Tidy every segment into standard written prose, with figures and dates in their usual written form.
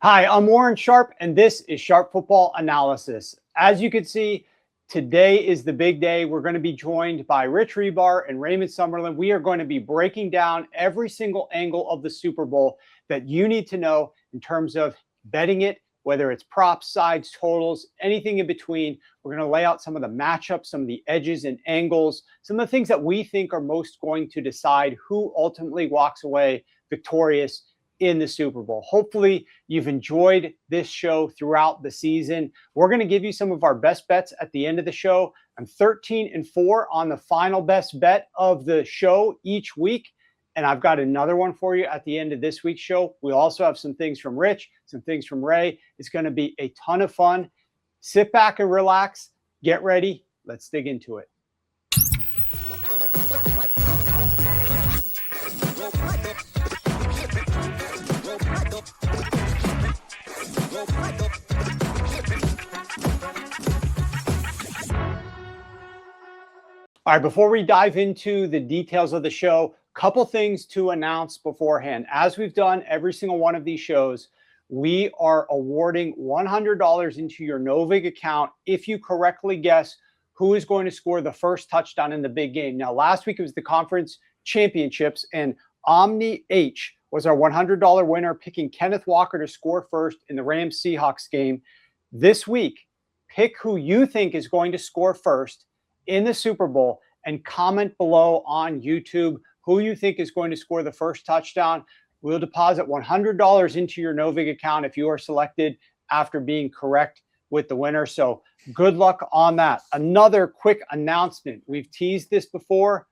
Hi, I'm Warren Sharp, and this is Sharp Football Analysis. As you can see, today is the big day. We're going to be joined by Hribar and Raymond Summerlin. We are going to be breaking down every single angle of the Super Bowl that you need to know in terms of betting it, whether it's props, sides, totals, anything in between. We're going to lay out some of the matchups, some of the edges and angles, some of the things that we think are most going to decide who ultimately walks away victorious in the Super Bowl. Hopefully you've enjoyed this show throughout the season. We're going to give you some of our best bets at the end of the show. I'm 13-4 on the final best bet of the show each week. And I've got another one for you at the end of this week's show. We also have some things from Rich, some things from Ray. It's going to be a ton of fun. Sit back and relax. Get ready. Let's dig into it. All right, before we dive into the details of the show, a couple things to announce beforehand. As we've done every single one of these shows, we are awarding $100 into your Novig account if you correctly guess who is going to score the first touchdown in the big game. Now, last week it was the conference championships, and Omni H was our $100 winner, picking Kenneth Walker to score first in the Rams Seahawks game. This week, pick who you think is going to score first in the Super Bowl and comment below on YouTube who you think is going to score the first touchdown. We'll deposit $100 into your Novig account if you are selected after being correct with the winner. So good luck on that. Another quick announcement. We've teased this before.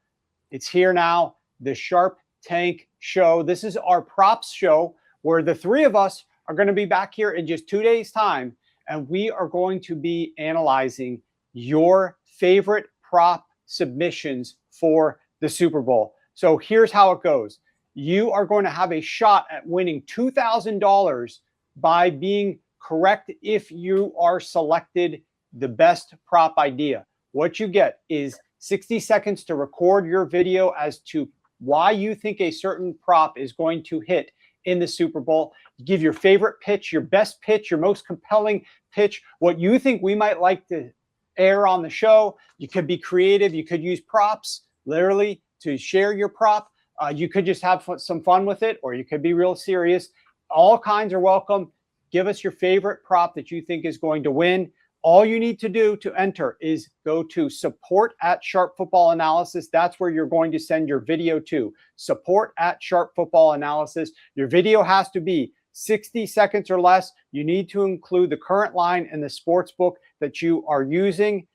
It's here now. The Sharp Tank Show. This is our props show where the three of us are going to be back here in just 2 days' time, and we are going to be analyzing your favorite prop submissions for the Super Bowl. So here's how it goes. You are going to have a shot at winning $2,000 by being correct if you are selected the best prop idea. What you get is 60 seconds to record your video as to why you think a certain prop is going to hit in the Super Bowl. You give your favorite pitch, your best pitch, your most compelling pitch, what you think we might like to air on the show. You could be creative. You could use props literally to share your prop. You could just have some fun with it, or you could be real serious. All kinds are welcome. Give us your favorite prop that you think is going to win. All you need to do to enter is go to support@Sharp Football Analysis. That's where you're going to send your video to. Support@Sharp Football Analysis. Your video has to be 60 seconds or less. You need to include the current line and the sports book that you are using.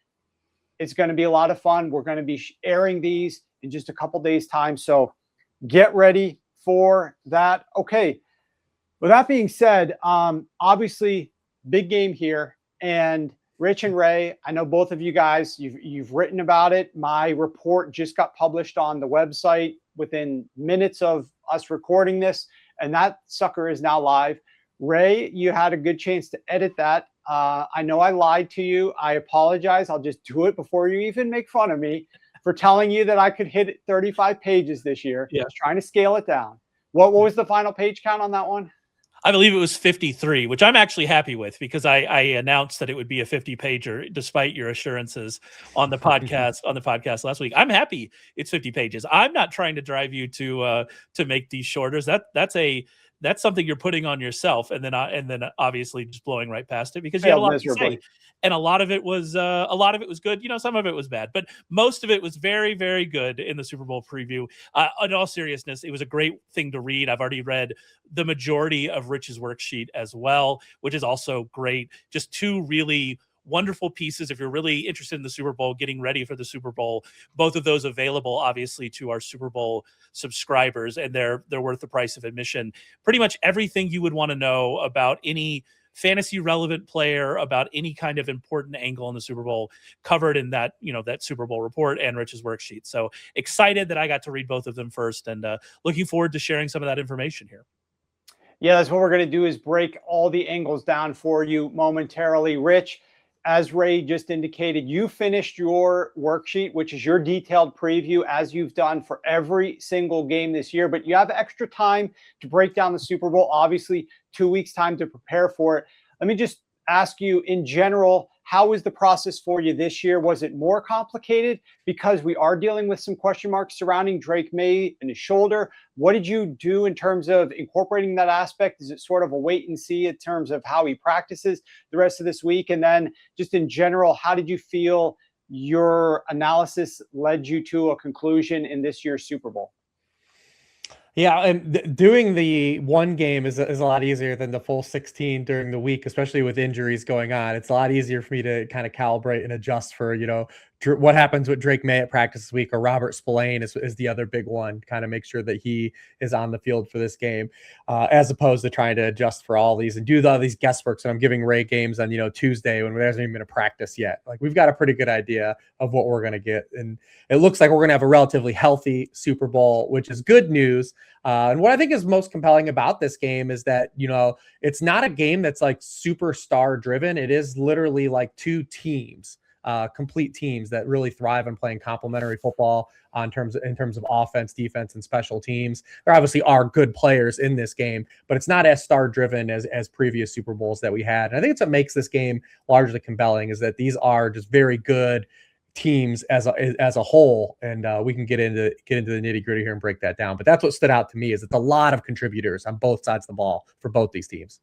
It's going to be a lot of fun. We're going to be airing these in just a couple days' time. So get ready for that. Okay. With that being said, obviously big game here, and Rich and Ray, I know both of you guys, you've written about it. My report just got published on the website within minutes of us recording this, and that sucker is now live. Ray, you had a good chance to edit that. I know I lied to you. I apologize. I'll just do it before you even make fun of me for telling you that I could hit 35 pages this year. Yeah. I was trying to scale it down. What was the final page count on that one? I believe it was 53, which I'm actually happy with because I announced that it would be a 50-pager despite your assurances on the podcast last week. I'm happy it's 50 pages. I'm not trying to drive you to make these shorter. That's something you're putting on yourself, and then obviously just blowing right past it because you had a lot to say. And a lot of it was good. Some of it was bad, but most of it was very, very good in the Super Bowl preview. In all seriousness, it was a great thing to read. I've already read the majority of Rich's worksheet as well, which is also great. Just two really wonderful pieces if you're really interested in the Super Bowl, getting ready for the Super Bowl. Both of those available, obviously, to our Super Bowl subscribers, and they're worth the price of admission. Pretty much everything you would want to know about any fantasy relevant player, about any kind of important angle in the Super Bowl covered in that Super Bowl report and Rich's worksheet. So excited that I got to read both of them first, and looking forward to sharing some of that information here. Yeah, that's what we're going to do, is break all the angles down for you momentarily. Rich, as Ray just indicated, you finished your worksheet, which is your detailed preview, as you've done for every single game this year, but you have extra time to break down the Super Bowl, obviously 2 weeks time to prepare for it. Let me just ask you in general, how was the process for you this year? Was it more complicated because we are dealing with some question marks surrounding Drake Maye and his shoulder? What did you do in terms of incorporating that aspect? Is it sort of a wait and see in terms of how he practices the rest of this week? And then just in general, how did you feel your analysis led you to a conclusion in this year's Super Bowl? Yeah, and doing the one game is a lot easier than the full 16 during the week, especially with injuries going on. It's a lot easier for me to kind of calibrate and adjust for, what happens with Drake Maye at practice this week, or Robert Spillane is the other big one, kind of make sure that he is on the field for this game, as opposed to trying to adjust for all these and do all these guesswork. So I'm giving Ray games on, Tuesday when there hasn't even been a practice yet. Like, we've got a pretty good idea of what we're going to get. And it looks like we're going to have a relatively healthy Super Bowl, which is good news. And what I think is most compelling about this game is that, it's not a game that's like superstar driven. It is literally like two teams, complete teams that really thrive on playing complementary football in terms of offense, defense, and special teams. There obviously are good players in this game, but it's not as star driven as previous Super Bowls that we had. And I think it's what makes this game largely compelling, is that these are just very good teams as a whole, and we can get into the nitty gritty here and break that down. But that's what stood out to me, is it's a lot of contributors on both sides of the ball for both these teams.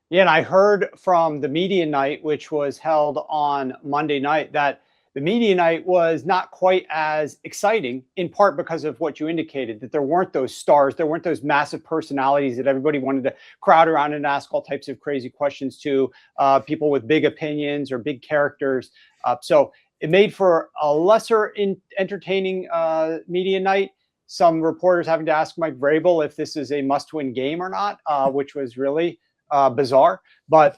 Yeah, and I heard from the media night, which was held on Monday night, that the media night was not quite as exciting, in part because of what you indicated, that there weren't those stars, there weren't those massive personalities that everybody wanted to crowd around and ask all types of crazy questions to, people with big opinions or big characters. So it made for a lesser entertaining media night. Some reporters having to ask Mike Vrabel if this is a must-win game or not, which was really bizarre. But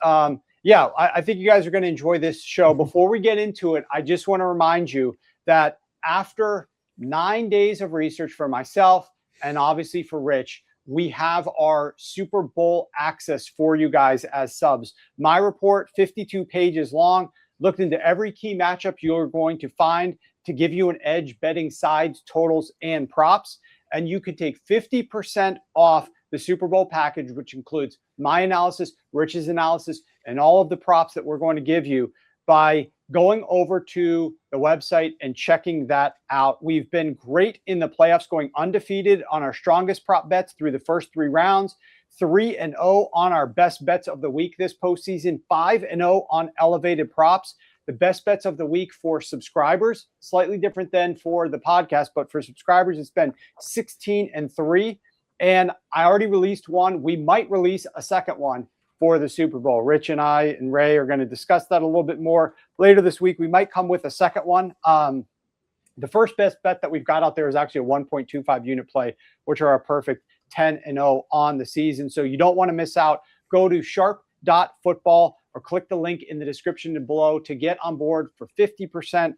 yeah, I think you guys are going to enjoy this show. Before we get into it, I just want to remind you that after 9 days of research for myself and obviously for Rich, we have our Super Bowl access for you guys as subs. My report, 52 pages long, looked into every key matchup you're going to find to give you an edge betting sides, totals, and props. And you could take 50% off the Super Bowl package, which includes my analysis, Rich's analysis, and all of the props that we're going to give you by going over to the website and checking that out. We've been great in the playoffs, going undefeated on our strongest prop bets through the first 3 rounds, 3-0 on our best bets of the week this postseason, 5-0 on elevated props. The best bets of the week for subscribers, slightly different than for the podcast, but for subscribers, it's been 16-3. And I already released one. We might release a second one for the Super Bowl. Rich and I and Ray are going to discuss that a little bit more later this week. We might come with a second one. The first best bet that we've got out there is actually a 1.25 unit play, which are a perfect 10-0 on the season. So you don't want to miss out. Go to sharp.football or click the link in the description below to get on board for 50%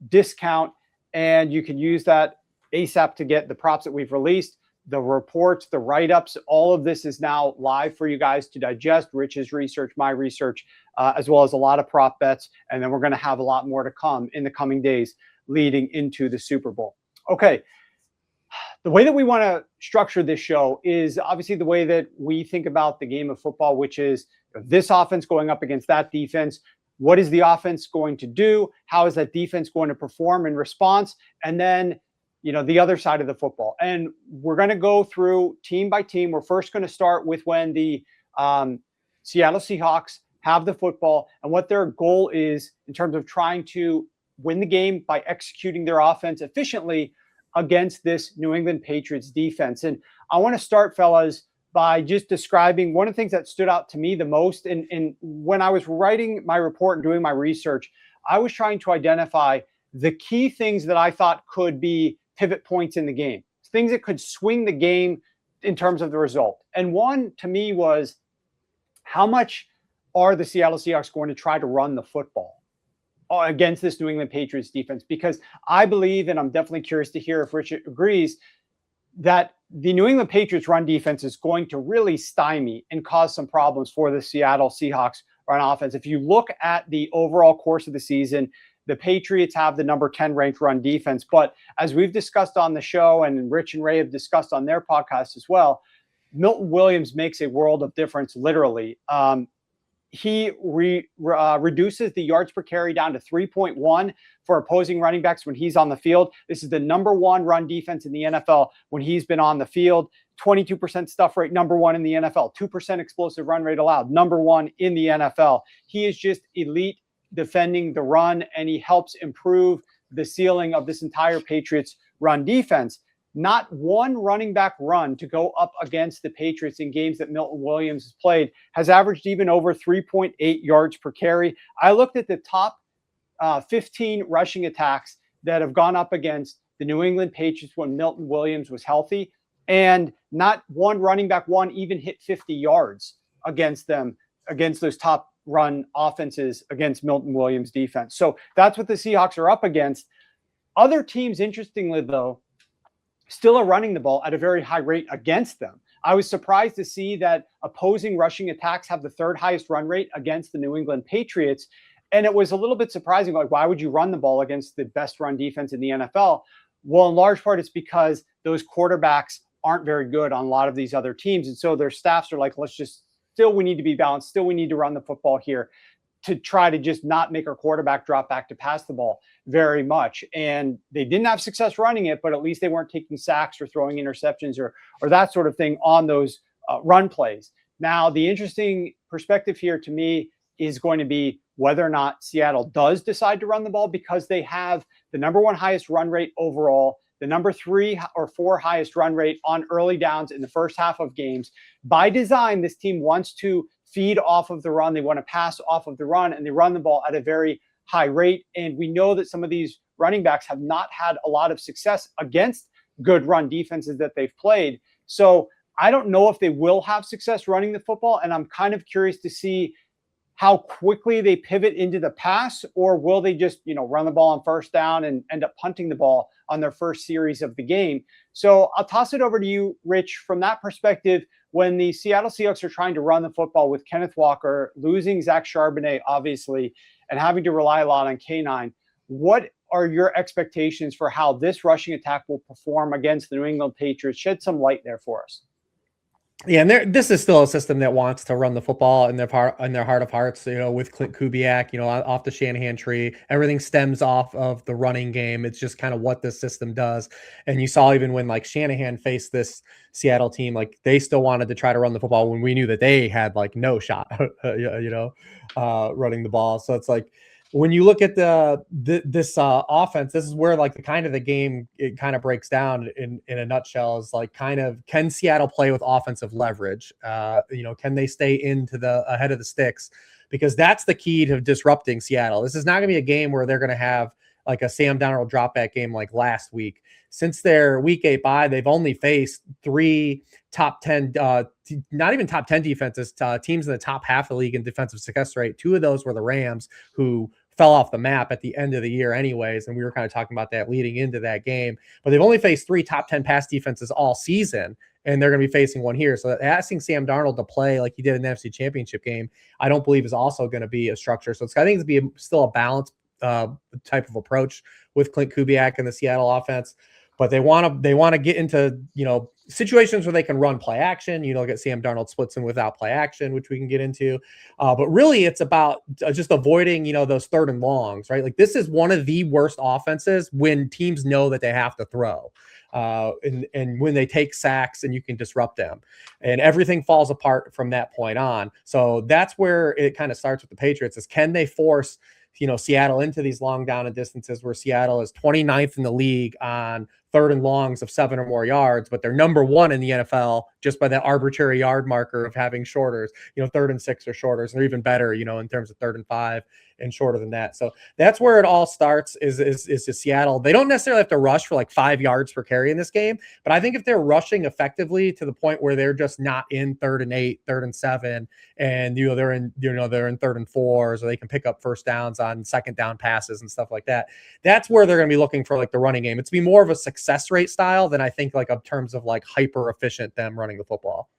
discount. And you can use that ASAP to get the props that we've released, the reports, the write-ups. All of this is now live for you guys to digest. Rich's research, my research, as well as a lot of prop bets. And then we're going to have a lot more to come in the coming days leading into the Super Bowl. Okay. The way that we want to structure this show is obviously the way that we think about the game of football, which is this offense going up against that defense. What is the offense going to do? How is that defense going to perform in response? And then, the other side of the football. And we're going to go through team by team. We're first going to start with when the Seattle Seahawks have the football and what their goal is in terms of trying to win the game by executing their offense efficiently against this New England Patriots defense. And I want to start, fellas, by just describing one of the things that stood out to me the most. And when I was writing my report and doing my research, I was trying to identify the key things that I thought could be pivot points in the game, things that could swing the game in terms of the result. And one to me was, how much are the Seattle Seahawks going to try to run the football against this New England Patriots defense? Because I believe, and I'm definitely curious to hear if Richard agrees, that the New England Patriots run defense is going to really stymie and cause some problems for the Seattle Seahawks run offense. If you look at the overall course of the season, the Patriots have the number 10 ranked run defense. But as we've discussed on the show, and Rich and Ray have discussed on their podcast as well, Milton Williams makes a world of difference, literally. He reduces the yards per carry down to 3.1 for opposing running backs when he's on the field. This is the number 1 run defense in the NFL when he's been on the field. 22% stuff rate, number 1 in the NFL. 2% explosive run rate allowed, number 1 in the NFL. He is just elite defending the run, and he helps improve the ceiling of this entire Patriots run defense. Not one running back run to go up against the Patriots in games that Milton Williams has played has averaged even over 3.8 yards per carry. I looked at the top 15 rushing attacks that have gone up against the New England Patriots when Milton Williams was healthy, and not one running back one even hit 50 yards against them, against those top run offenses against Milton Williams defense. So that's what the Seahawks are up against. Other teams, interestingly though, still are running the ball at a very high rate against them. I was surprised to see that opposing rushing attacks have the 3rd highest run rate against the New England Patriots. And it was a little bit surprising, like, why would you run the ball against the best run defense in the NFL? Well, in large part, it's because those quarterbacks aren't very good on a lot of these other teams. And so their staffs are like, we need to be balanced. Still, we need to run the football here to try to just not make our quarterback drop back to pass the ball very much. And they didn't have success running it, but at least they weren't taking sacks or throwing interceptions or that sort of thing on those run plays. Now, the interesting perspective here to me is going to be whether or not Seattle does decide to run the ball, because they have the number 1 highest run rate overall, the number 3 or 4 highest run rate on early downs in the first half of games. By design, this team wants to feed off of the run. They want to pass off of the run, and they run the ball at a very high rate. And we know that some of these running backs have not had a lot of success against good run defenses that they've played. So I don't know if they will have success running the football, and I'm kind of curious to see how quickly they pivot into the pass, or will they just, run the ball on first down and end up punting the ball on their first series of the game. So I'll toss it over to you, Rich. From that perspective, when the Seattle Seahawks are trying to run the football with Kenneth Walker, losing Zach Charbonnet, obviously, and having to rely a lot on K9, what are your expectations for how this rushing attack will perform against the New England Patriots? Shed some light there for us. Yeah, and this is still a system that wants to run the football in their heart of hearts. With Clint Kubiak, off the Shanahan tree, everything stems off of the running game. It's just kind of what this system does. And you saw even when Shanahan faced this Seattle team, they still wanted to try to run the football when we knew that they had no shot, running the ball. So it's when you look at this offense, this is where the game it kind of breaks down in a nutshell is can Seattle play with offensive leverage? Can they stay into the ahead of the sticks? Because that's the key to disrupting Seattle. This is not going to be a game where they're going to have a Sam Darnold drop back game like last week. Since their week 8 bye, they've only faced 3 top 10, not even top 10 defenses, teams in the top half of the league in defensive success rate. 2 of those were the Rams, who fell off the map at the end of the year anyways. And we were kind of talking about that leading into that game, but they've only faced 3 top 10 pass defenses all season, and they're going to be facing one here. So asking Sam Darnold to play like he did in the NFC Championship game, I don't believe is also going to be a structure. So I think it's be still a balanced type of approach with Clint Kubiak and the Seattle offense. But they want to get into, situations where they can run play action. Get Sam Darnold splits in without play action, which we can get into. But really it's about just avoiding, those 3rd and longs, right? This is one of the worst offenses when teams know that they have to throw. And when they take sacks and you can disrupt them, and everything falls apart from that point on. So that's where it kind of starts with the Patriots is, can they force Seattle into these long down and distances where Seattle is 29th in the league on 3rd and longs of 7 or more yards, but they're number 1 in the NFL just by that arbitrary yard marker of having shorters, 3rd and 6 or shorters. And they're even better, in terms of 3rd and 5 and shorter than that. So that's where it all starts is to Seattle. They don't necessarily have to rush for 5 yards per carry in this game, but I think if they're rushing effectively to the point where they're just not in 3rd and 8, 3rd and 7, and they're in 3rd and 4, so they can pick up first downs on 2nd down passes and stuff like that. That's where they're going to be looking for the running game. It's be more of a success rate style than I think in terms of hyper efficient them running the football.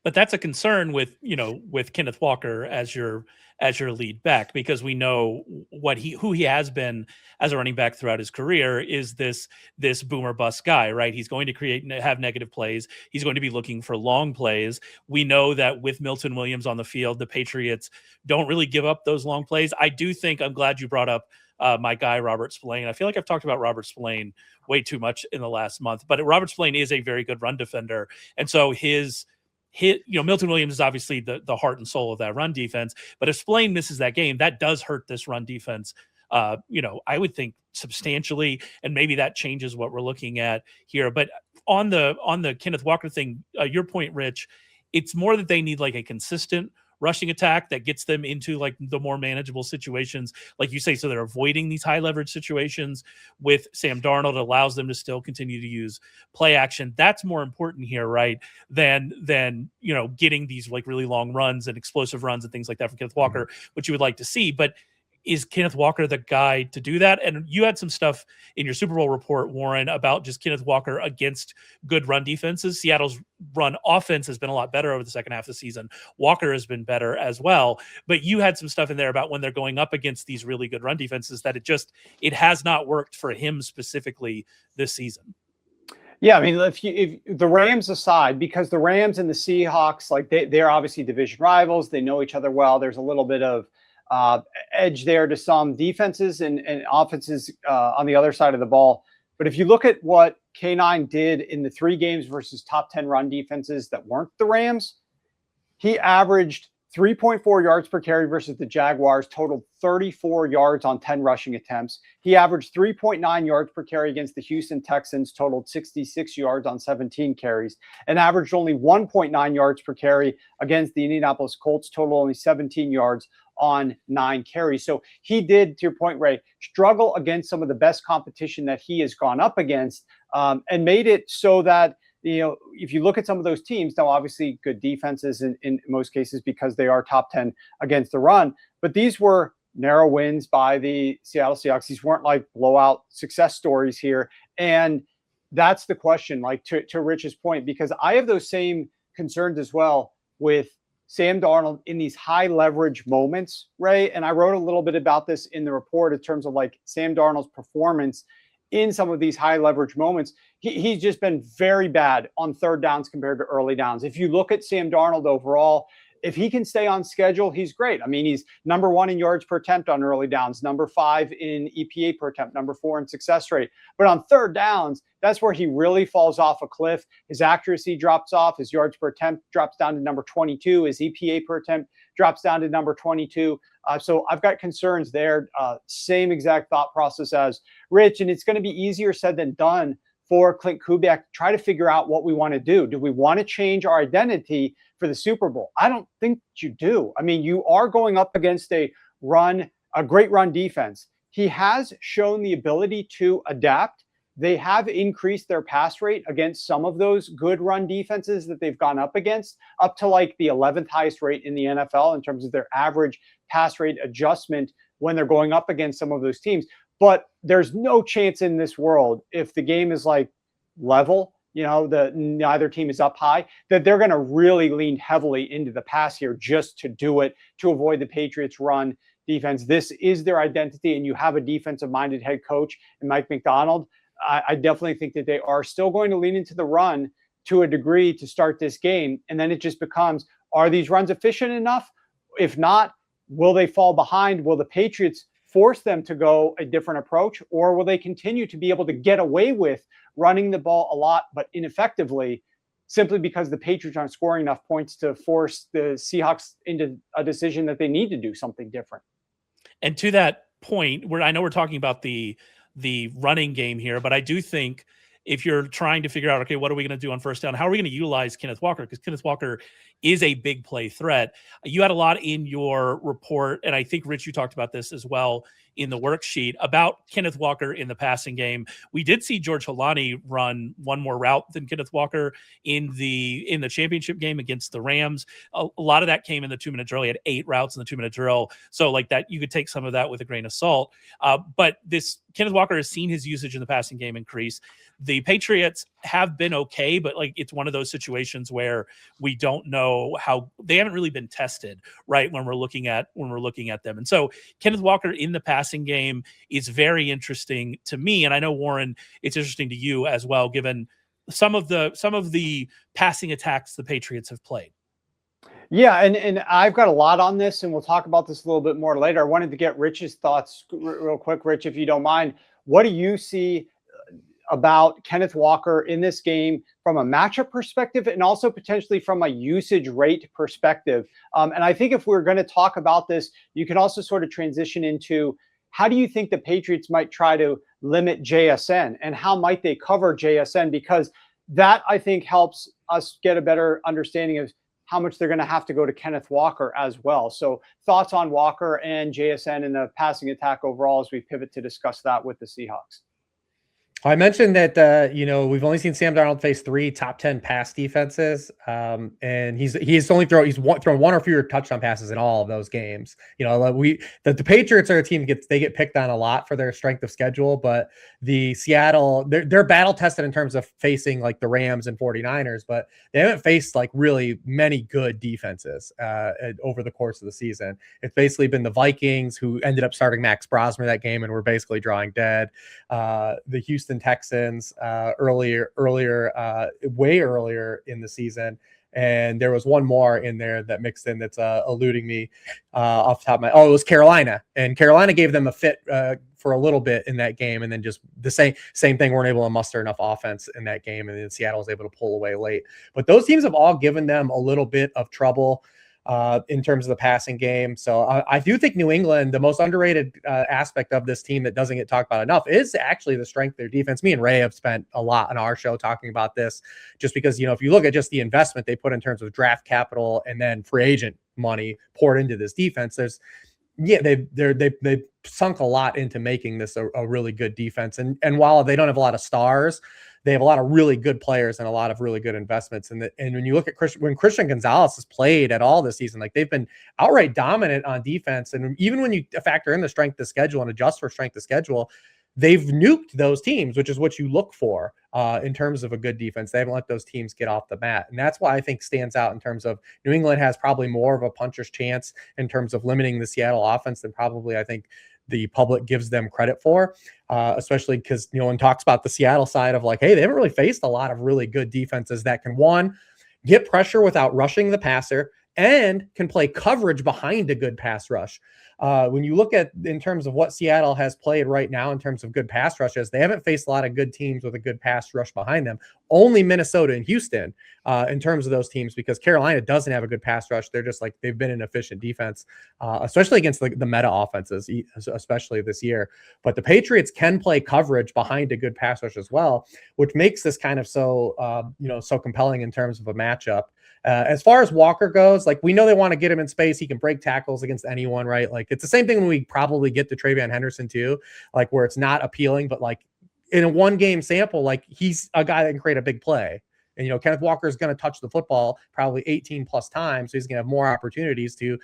But that's a concern with, with Kenneth Walker as your lead back, because we know who he has been as a running back throughout his career is this boomer bust guy, right? He's going to have negative plays. He's going to be looking for long plays. We know that with Milton Williams on the field, the Patriots don't really give up those long plays. I do think, I'm glad you brought up my guy, Robert Spillane. I feel like I've talked about Robert Spillane way too much in the last month, but Robert Spillane is a very good run defender. And so Milton Williams is obviously the heart and soul of that run defense, but if Spillane misses that game, that does hurt this run defense, I would think substantially, and maybe that changes what we're looking at here. But on the Kenneth Walker thing, your point, Rich, it's more that they need like a consistent rushing attack that gets them into like the more manageable situations, like you say, so they're avoiding these high leverage situations with Sam Darnold. It allows them to still continue to use play action. That's more important here, right? Than getting these like really long runs and explosive runs and things like that from Kenneth Walker, which you would like to see. But is Kenneth Walker the guy to do that? And you had some stuff in your Super Bowl report, Warren, about just Kenneth Walker against good run defenses. Seattle's run offense has been a lot better over the second half of the season. Walker has been better as well. But you had some stuff in there about when they're going up against these really good run defenses that it has not worked for him specifically this season. Yeah, I mean, if the Rams aside, because the Rams and the Seahawks, like they're obviously division rivals, they know each other well. There's a little bit of edge there to some defenses and offenses on the other side of the ball. But if you look at what K9 did in the 3 games versus top 10 run defenses that weren't the Rams, he averaged 3.4 yards per carry versus the Jaguars, totaled 34 yards on 10 rushing attempts. He averaged 3.9 yards per carry against the Houston Texans, totaled 66 yards on 17 carries, and averaged only 1.9 yards per carry against the Indianapolis Colts, total only 17 yards on 9 carries. So he did, to your point, Ray, struggle against some of the best competition that he has gone up against, and made it so that, if you look at some of those teams, now obviously good defenses in most cases because they are top 10 against the run, but these were narrow wins by the Seattle Seahawks. These weren't like blowout success stories here. And that's the question, like to Rich's point, because I have those same concerns as well with Sam Darnold in these high leverage moments, Ray. And I wrote a little bit about this in the report in terms of like Sam Darnold's performance in some of these high leverage moments. He's just been very bad on third downs compared to early downs. If you look at Sam Darnold overall, if he can stay on schedule, he's great. I mean, he's number 1 in yards per attempt on early downs, number 5 in EPA per attempt, number 4 in success rate. But on third downs, that's where he really falls off a cliff. His accuracy drops off. His yards per attempt drops down to number 22. His EPA per attempt drops down to number 22. So I've got concerns there. Same exact thought process as Rich. And it's going to be easier said than done for Clint Kubiak to try to figure out what we want to do. Do we want to change our identity for the Super Bowl? I don't think you do. I mean, you are going up against a great run defense. He has shown the ability to adapt. They have increased their pass rate against some of those good run defenses that they've gone up against, up to like the 11th highest rate in the NFL in terms of their average pass rate adjustment when they're going up against some of those teams. But there's no chance in this world, if the game is like level, neither team is up high, that they're going to really lean heavily into the pass here just to do it, to avoid the Patriots run defense. This is their identity, and you have a defensive-minded head coach in Mike Macdonald. I definitely think that they are still going to lean into the run to a degree to start this game. And then it just becomes, are these runs efficient enough? If not, will they fall behind? Will the Patriots force them to go a different approach, or will they continue to be able to get away with running the ball a lot, but ineffectively, simply because the Patriots aren't scoring enough points to force the Seahawks into a decision that they need to do something different? And to that point, I know we're talking about the running game here, but I do think if you're trying to figure out, okay, what are we going to do on first down? How are we going to utilize Kenneth Walker? Because Kenneth Walker is a big play threat. You had a lot in your report, and I think, Rich, you talked about this as well in the worksheet about Kenneth Walker in the passing game. We did see George Holani run one more route than Kenneth Walker in the championship game against the Rams. A lot of that came in the 2-minute drill. He had 8 routes in the 2-minute drill. So like that, you could take some of that with a grain of salt. But this Kenneth Walker has seen his usage in the passing game increase. The Patriots have been okay, but like it's one of those situations where we don't know how they haven't really been tested, right? When we're looking at them. And so Kenneth Walker in the passing game is very interesting to me. And I know, Warren, it's interesting to you as well, given some of the passing attacks the Patriots have played. Yeah, and I've got a lot on this, and we'll talk about this a little bit more later. I wanted to get Rich's thoughts real quick. Rich, if you don't mind, what do you see about Kenneth Walker in this game from a matchup perspective and also potentially from a usage rate perspective? And I think if we're going to talk about this, you can also sort of transition into how do you think the Patriots might try to limit JSN and how might they cover JSN? Because that, I think, helps us get a better understanding of how much they're going to have to go to Kenneth Walker as well. So thoughts on Walker and JSN in the passing attack overall as we pivot to discuss that with the Seahawks. I mentioned that, we've only seen Sam Darnold face 3 top 10 pass defenses. And he's thrown 1 or fewer touchdown passes in all of those games. The Patriots are a team they get picked on a lot for their strength of schedule, but the Seattle, they're battle tested in terms of facing like the Rams and 49ers, but they haven't faced like really many good defenses over the course of the season. It's basically been the Vikings, who ended up starting Max Brosmer that game and were basically drawing dead. The Houston Texans way earlier in the season, and there was one more in there that mixed in that's eluding me off the top of my. Oh, it was Carolina, and Carolina gave them a fit for a little bit in that game, and then just the same thing, weren't able to muster enough offense in that game, and then Seattle was able to pull away late. But those teams have all given them a little bit of trouble in terms of the passing game. So I do think New England, the most underrated aspect of this team that doesn't get talked about enough, is actually the strength of their defense. Me and Ray have spent a lot on our show talking about this, just because, if you look at just the investment they put in terms of draft capital and then free agent money poured into this defense, they've sunk a lot into making this a really good defense. And while they don't have a lot of stars, they have a lot of really good players and a lot of really good investments. And when you look at when Christian Gonzalez has played at all this season, like they've been outright dominant on defense. And even when you factor in the strength of schedule and adjust for strength of schedule, they've nuked those teams, which is what you look for in terms of a good defense. They haven't let those teams get off the mat. And that's why I think stands out in terms of New England has probably more of a puncher's chance in terms of limiting the Seattle offense than probably I think the public gives them credit for, especially because one talks about the Seattle side of like, hey, they haven't really faced a lot of really good defenses that can, one, get pressure without rushing the passer and can play coverage behind a good pass rush. When you look at in terms of what Seattle has played right now in terms of good pass rushes, they haven't faced a lot of good teams with a good pass rush behind them. Only Minnesota and Houston in terms of those teams, because Carolina doesn't have a good pass rush. They're just like, they've been an efficient defense, especially against the meta offenses, especially this year. But the Patriots can play coverage behind a good pass rush as well, which makes this kind of so compelling in terms of a matchup. As far as Walker goes, like we know they want to get him in space. He can break tackles against anyone, right? Like it's the same thing when we probably get to Travion Henderson too, like where it's not appealing, but like in a 1-game sample, like he's a guy that can create a big play. And, Kenneth Walker is going to touch the football probably 18 plus times. So he's going to have more opportunities to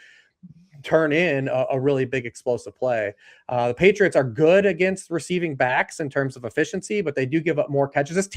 turn in a really big explosive play. The Patriots are good against receiving backs in terms of efficiency, but they do give up more catches.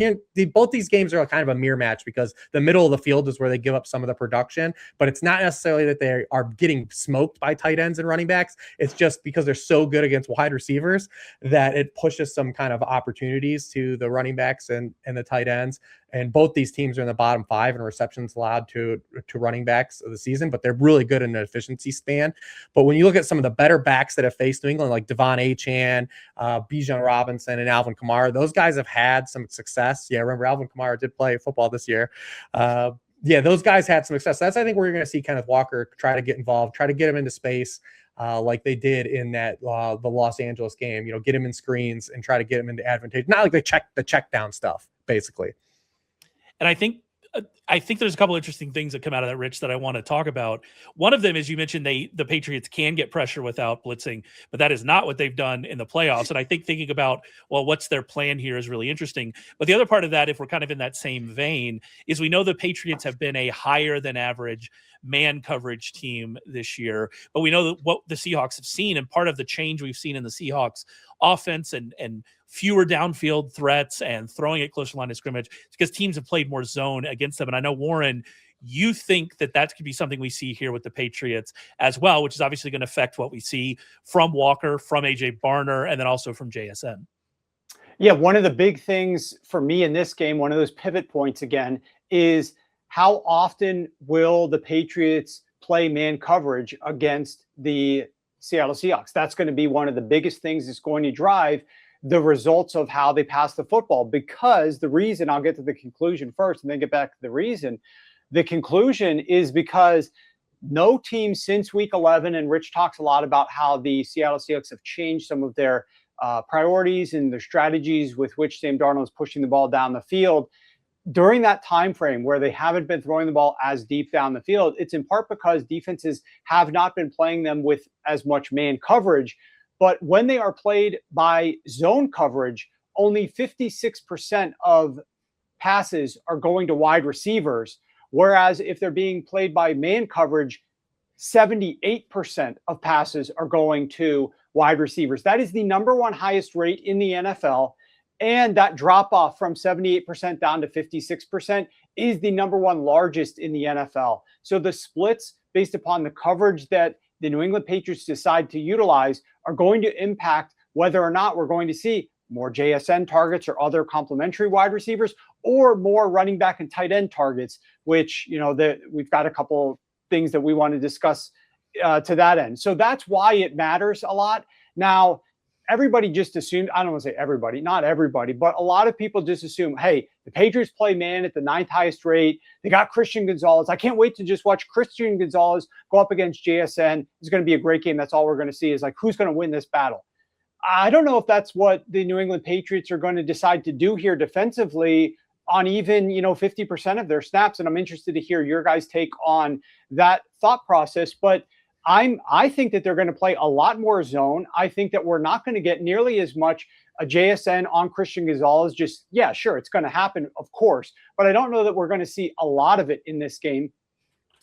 Both these games are kind of a mirror match because the middle of the field is where they give up some of the production, but it's not necessarily that they are getting smoked by tight ends and running backs. It's just because they're so good against wide receivers that it pushes some kind of opportunities to the running backs and the tight ends. And both these teams are in the bottom 5 in receptions allowed to running backs of the season, but they're really good in an efficiency span. But when you look at some of the better backs that have faced New England, like Devon Achane, Bijan Robinson, and Alvin Kamara, those guys have had some success. Yeah, remember Alvin Kamara did play football this year. Those guys had some success. That's, I think, where you're going to see Kenneth Walker try to get involved, try to get him into space like they did in that the Los Angeles game. Get him in screens and try to get him into advantage. Not like the check down stuff, basically. And I think I think there's a couple interesting things that come out of that, Rich, that I want to talk about. One of them is you mentioned the Patriots can get pressure without blitzing, but that is not what they've done in the playoffs. And I think thinking about, well, what's their plan here is really interesting. But the other part of that, if we're kind of in that same vein, is we know the Patriots have been a higher than average man coverage team this year, but we know that what the Seahawks have seen, and part of the change we've seen in the Seahawks offense and fewer downfield threats and throwing it closer to line of scrimmage, because teams have played more zone against them. And I know, Warren, you think that could be something we see here with the Patriots as well, which is obviously going to affect what we see from Walker, from AJ Barner, and then also from JSN. Yeah, one of the big things for me in this game, one of those pivot points again, is how often will the Patriots play man coverage against the Seattle Seahawks? That's going to be one of the biggest things that's going to drive the results of how they pass the football, because the reason, I'll get to the conclusion first and then get back to the reason. The conclusion is because no team since week 11, and Rich talks a lot about how the Seattle Seahawks have changed some of their priorities and their strategies with which Sam Darnold is pushing the ball down the field. During that time frame where they haven't been throwing the ball as deep down the field, it's in part because defenses have not been playing them with as much man coverage. But when they are played by zone coverage, only 56% of passes are going to wide receivers. Whereas if they're being played by man coverage, 78% of passes are going to wide receivers. That is the number one highest rate in the NFL. And that drop off from 78% down to 56% is the number one largest in the NFL. So the splits based upon the coverage that the New England Patriots decide to utilize are going to impact whether or not we're going to see more JSN targets or other complementary wide receivers, or more running back and tight end targets, which, we've got a couple things that we want to discuss to that end. So that's why it matters a lot. Now, everybody just assumed, I don't want to say everybody, not everybody, but a lot of people just assume, hey, the Patriots play man at the 9th highest rate. They got Christian Gonzalez. I can't wait to just watch Christian Gonzalez go up against JSN. It's going to be a great game. That's all we're going to see, is like, who's going to win this battle? I don't know if that's what the New England Patriots are going to decide to do here defensively on even, 50% of their snaps. And I'm interested to hear your guys' take on that thought process. But I think that they're going to play a lot more zone. I think that we're not going to get nearly as much a JSN on Christian Gonzalez. Just, yeah, sure, it's going to happen, of course. But I don't know that we're going to see a lot of it in this game.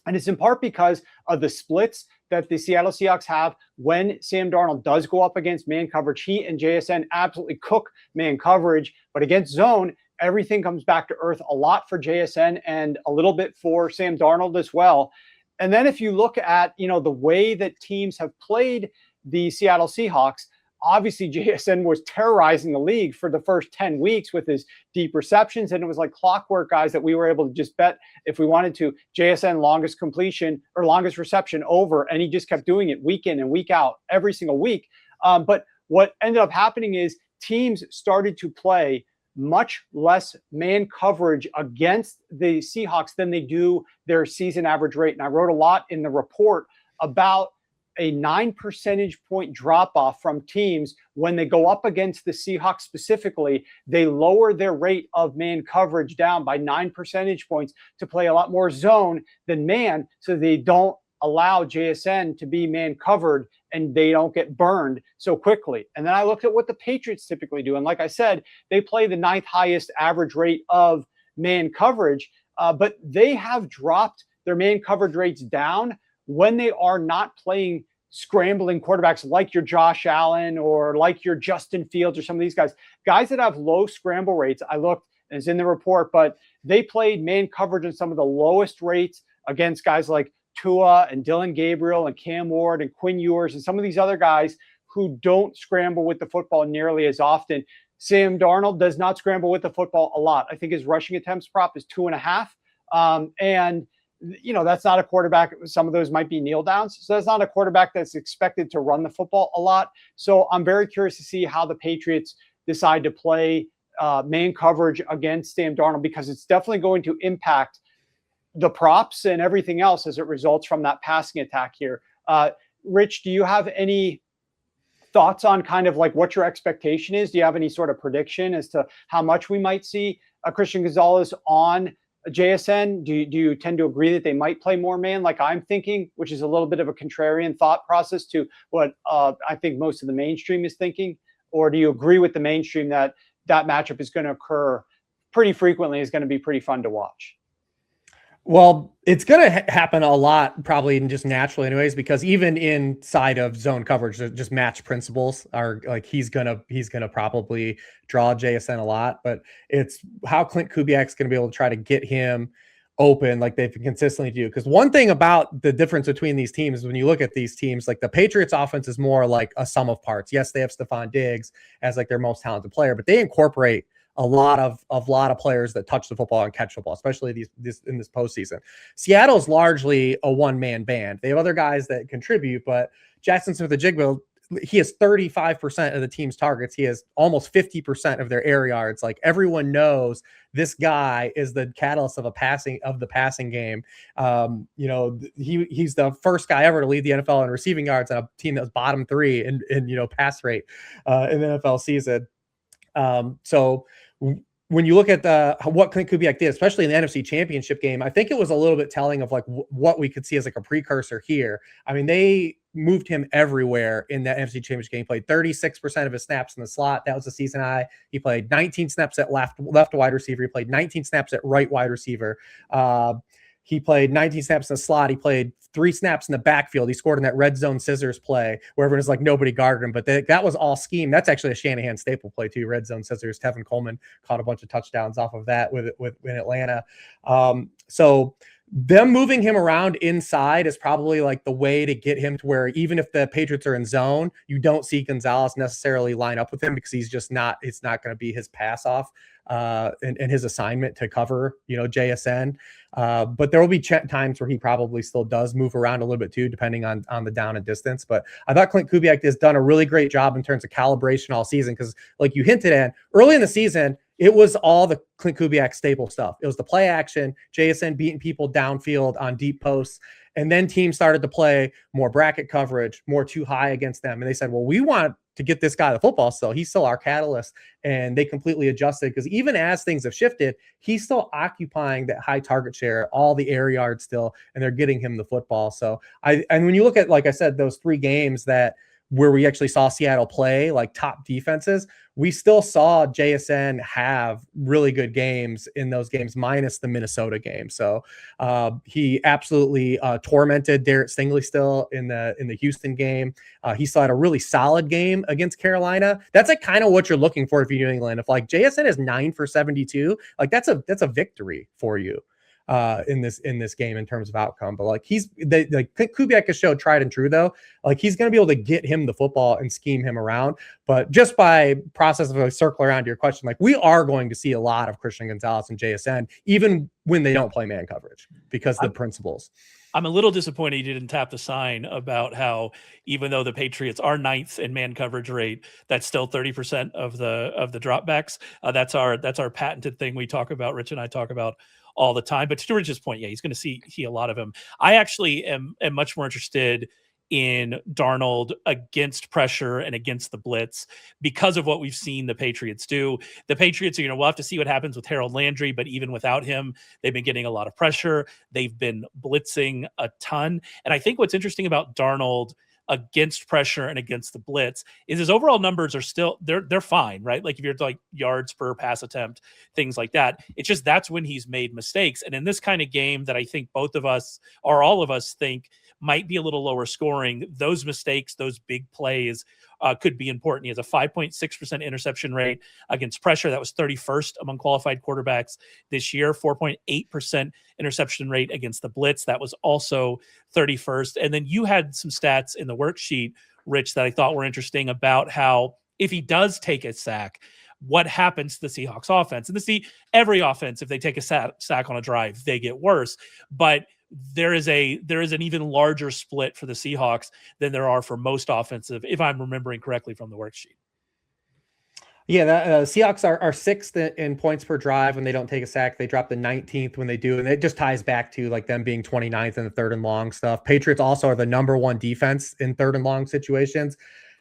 And it's in part because of the splits that the Seattle Seahawks have when Sam Darnold does go up against man coverage. He and JSN absolutely cook man coverage. But against zone, everything comes back to earth a lot for JSN and a little bit for Sam Darnold as well. And then if you look at, the way that teams have played the Seattle Seahawks, obviously JSN was terrorizing the league for the first 10 weeks with his deep receptions. And it was like clockwork, guys, that we were able to just bet if we wanted to. JSN longest completion or longest reception over. And he just kept doing it week in and week out every single week. But what ended up happening is teams started to play much less man coverage against the Seahawks than they do their season average rate. And I wrote a lot in the report about a 9 percentage point drop off from teams when they go up against the Seahawks specifically. They lower their rate of man coverage down by 9 percentage points to play a lot more zone than man, so they don't allow JSN to be man covered and they don't get burned so quickly. And then I looked at what the Patriots typically do. And like I said, they play the 9th highest average rate of man coverage, but they have dropped their man coverage rates down when they are not playing scrambling quarterbacks like your Josh Allen or like your Justin Fields or some of these guys that have low scramble rates. I looked, and it's in the report, but they played man coverage in some of the lowest rates against guys like Tua and Dylan Gabriel and Cam Ward and Quinn Ewers and some of these other guys who don't scramble with the football nearly as often. Sam Darnold does not scramble with the football a lot. I think his rushing attempts prop is 2.5. And that's not a quarterback. Some of those might be kneel downs. So that's not a quarterback that's expected to run the football a lot. So I'm very curious to see how the Patriots decide to play man coverage against Sam Darnold, because it's definitely going to impact the props and everything else as it results from that passing attack here. Rich, do you have any thoughts on kind of like what your expectation is? Do you have any sort of prediction as to how much we might see Christian Gonzalez on JSN, do you tend to agree that they might play more man like I'm thinking, which is a little bit of a contrarian thought process to what I think most of the mainstream is thinking? Or do you agree with the mainstream that matchup is going to occur pretty frequently, is going to be pretty fun to watch? Well, it's going to happen a lot, probably just naturally anyways, because even inside of zone coverage, just match principles are like, he's going to probably draw JSN a lot, but it's how Clint Kubiak's going to be able to try to get him open like they've consistently do. Because one thing about the difference between these teams, when you look at these teams, like the Patriots offense is more like a sum of parts. Yes, they have Stephon Diggs as like their most talented player, but they incorporate a lot of players that touch the football and catch football, especially in this postseason. Seattle's largely a one-man band. They have other guys that contribute, but Jaxon Smith-Njigba, he has 35% of the team's targets. He has almost 50% of their air yards. Like, everyone knows this guy is the catalyst of the passing game. He's the first guy ever to lead the NFL in receiving yards on a team that was bottom 3 in pass rate in the NFL season. So when you look at what Clint Kubiak did, especially in the NFC Championship game, I think it was a little bit telling of like what we could see as like a precursor here. I mean, they moved him everywhere in that NFC Championship game. He played 36% of his snaps in the slot. That was a season high. He played 19 snaps at left wide receiver. He played 19 snaps at right wide receiver. He played 19 snaps in the slot. He played 3 snaps in the backfield. He scored in that red zone scissors play where everyone was like, nobody guarded him. But that was all scheme. That's actually a Shanahan staple play too, red zone scissors. Tevin Coleman caught a bunch of touchdowns off of that in Atlanta. So them moving him around inside is probably like the way to get him to where even if the Patriots are in zone, you don't see Gonzalez necessarily line up with him because he's just not, it's not going to be his pass off and his assignment to cover, JSN. But there will be times where he probably still does move around a little bit too, depending on the down and distance. But I thought Clint Kubiak has done a really great job in terms of calibration all season. Cause like you hinted at early in the season, it was all the Clint Kubiak staple stuff. It was the play action, JSN beating people downfield on deep posts. And then teams started to play more bracket coverage, more too high against them. And they said, well, we want to get this guy the football still. He's still our catalyst. And they completely adjusted because even as things have shifted, he's still occupying that high target share, all the air yards still, and they're getting him the football. So and when you look at, like I said, those 3 games where we actually saw Seattle play like top defenses, we still saw JSN have really good games in those games, minus the Minnesota game. So he absolutely tormented Derek Stingley still in the Houston game. He still had a really solid game against Carolina. That's like kind of what you're looking for if you're New England. If like JSN is 9 for 72, like that's a victory for you in this game in terms of outcome. But like Kubiak has showed tried and true though. Like he's going to be able to get him the football and scheme him around. But just by process of a circle around your question, like we are going to see a lot of Christian Gonzalez and JSN, even when they don't play man coverage because of the principles. I'm a little disappointed you didn't tap the sign about how even though the Patriots are 9th in man coverage rate, that's still 30% of the dropbacks. That's our patented thing we talk about. Rich and I talk about all the time. But to Rich's point, yeah, he's going to see a lot of him. I actually am much more interested in Darnold against pressure and against the blitz because of what we've seen the Patriots do. The Patriots, we'll have to see what happens with Harold Landry, but even without him, they've been getting a lot of pressure. They've been blitzing a ton. And I think what's interesting about Darnold against pressure and against the blitz is his overall numbers are still they're fine, right? Like if you're like yards per pass attempt, things like that. It's just that's when he's made mistakes. And in this kind of game that I think both of us or all of us think might be a little lower scoring, those mistakes, those big plays could be important. He has a 5.6% interception rate against pressure. That was 31st among qualified quarterbacks this year. 4.8% interception rate against the blitz. That was also 31st. And then you had some stats in the worksheet, Rich, that I thought were interesting about how if he does take a sack, what happens to the Seahawks offense? And every offense, if they take a sack on a drive, they get worse. But there is an even larger split for the Seahawks than there are for most offensive, if I'm remembering correctly from the worksheet. Yeah, the Seahawks are 6th in points per drive when they don't take a sack. They drop the 19th when they do, and it just ties back to like them being 29th in the 3rd and long stuff. Patriots also are the #1 defense in 3rd and long situations,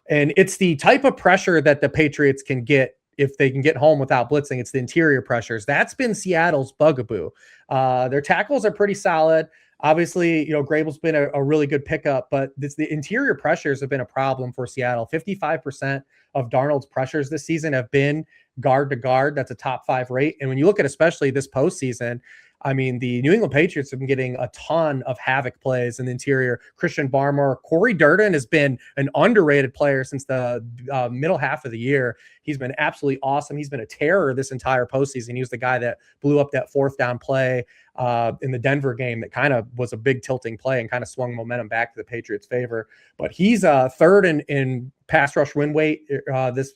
and it's the type of pressure that the Patriots can get if they can get home without blitzing, it's the interior pressures. That's been Seattle's bugaboo. Their tackles are pretty solid. Obviously, Grable's been a really good pickup, but the interior pressures have been a problem for Seattle. 55% of Darnold's pressures this season have been guard to guard. That's a top 5 rate. And when you look at especially this postseason, I mean, the New England Patriots have been getting a ton of havoc plays in the interior. Christian Barmore, Corey Durden has been an underrated player since the middle half of the year. He's been absolutely awesome. He's been a terror this entire postseason. He was the guy that blew up that 4th down play in the Denver game that kind of was a big tilting play and kind of swung momentum back to the Patriots' favor. But he's 3rd in pass rush win weight this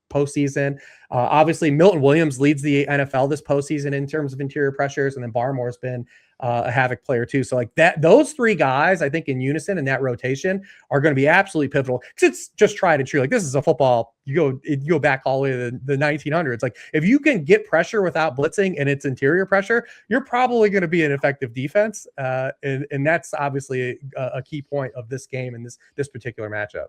postseason. Obviously, Milton Williams leads the NFL this postseason in terms of interior pressures, and then Barmore's been a havoc player too. So like that, those 3 guys, I think in unison in that rotation are going to be absolutely pivotal. It's just tried and true. Like this is a football. You go back all the way to the 1900s. Like if you can get pressure without blitzing and it's interior pressure, you're probably going to be an effective defense. And that's obviously a key point of this game and this particular matchup.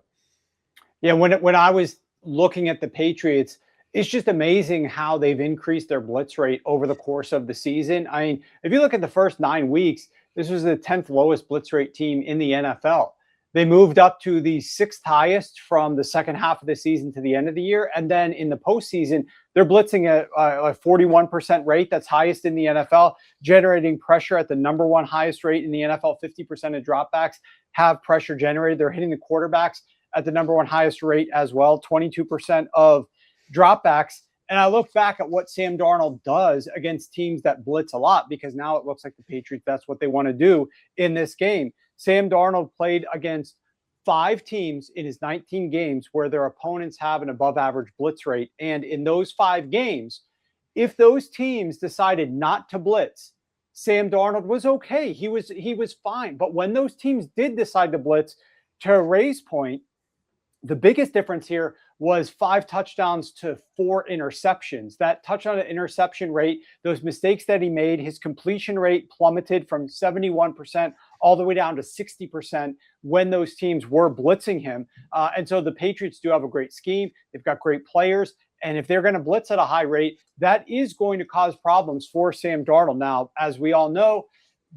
Yeah, when I was looking at the Patriots, it's just amazing how they've increased their blitz rate over the course of the season. I mean, if you look at the first 9 weeks, this was the 10th lowest blitz rate team in the NFL. They moved up to the 6th highest from the second half of the season to the end of the year. And then in the postseason, they're blitzing at a 41% rate. That's highest in the NFL, generating pressure at the number 1 highest rate in the NFL. 50% of dropbacks have pressure generated. They're hitting the quarterbacks at the number 1 highest rate as well, 22% of dropbacks. And I look back at what Sam Darnold does against teams that blitz a lot, because now it looks like the Patriots, that's what they want to do in this game. Sam Darnold played against 5 teams in his 19 games where their opponents have an above average blitz rate. And in those 5 games, if those teams decided not to blitz, Sam Darnold was okay. He was fine. But when those teams did decide to blitz, to Ray's point, the biggest difference here was 5 touchdowns to 4 interceptions. That touchdown to interception rate, those mistakes that he made, his completion rate plummeted from 71% all the way down to 60% when those teams were blitzing him. And so the Patriots do have a great scheme. They've got great players. And if they're going to blitz at a high rate, that is going to cause problems for Sam Darnold. Now, as we all know,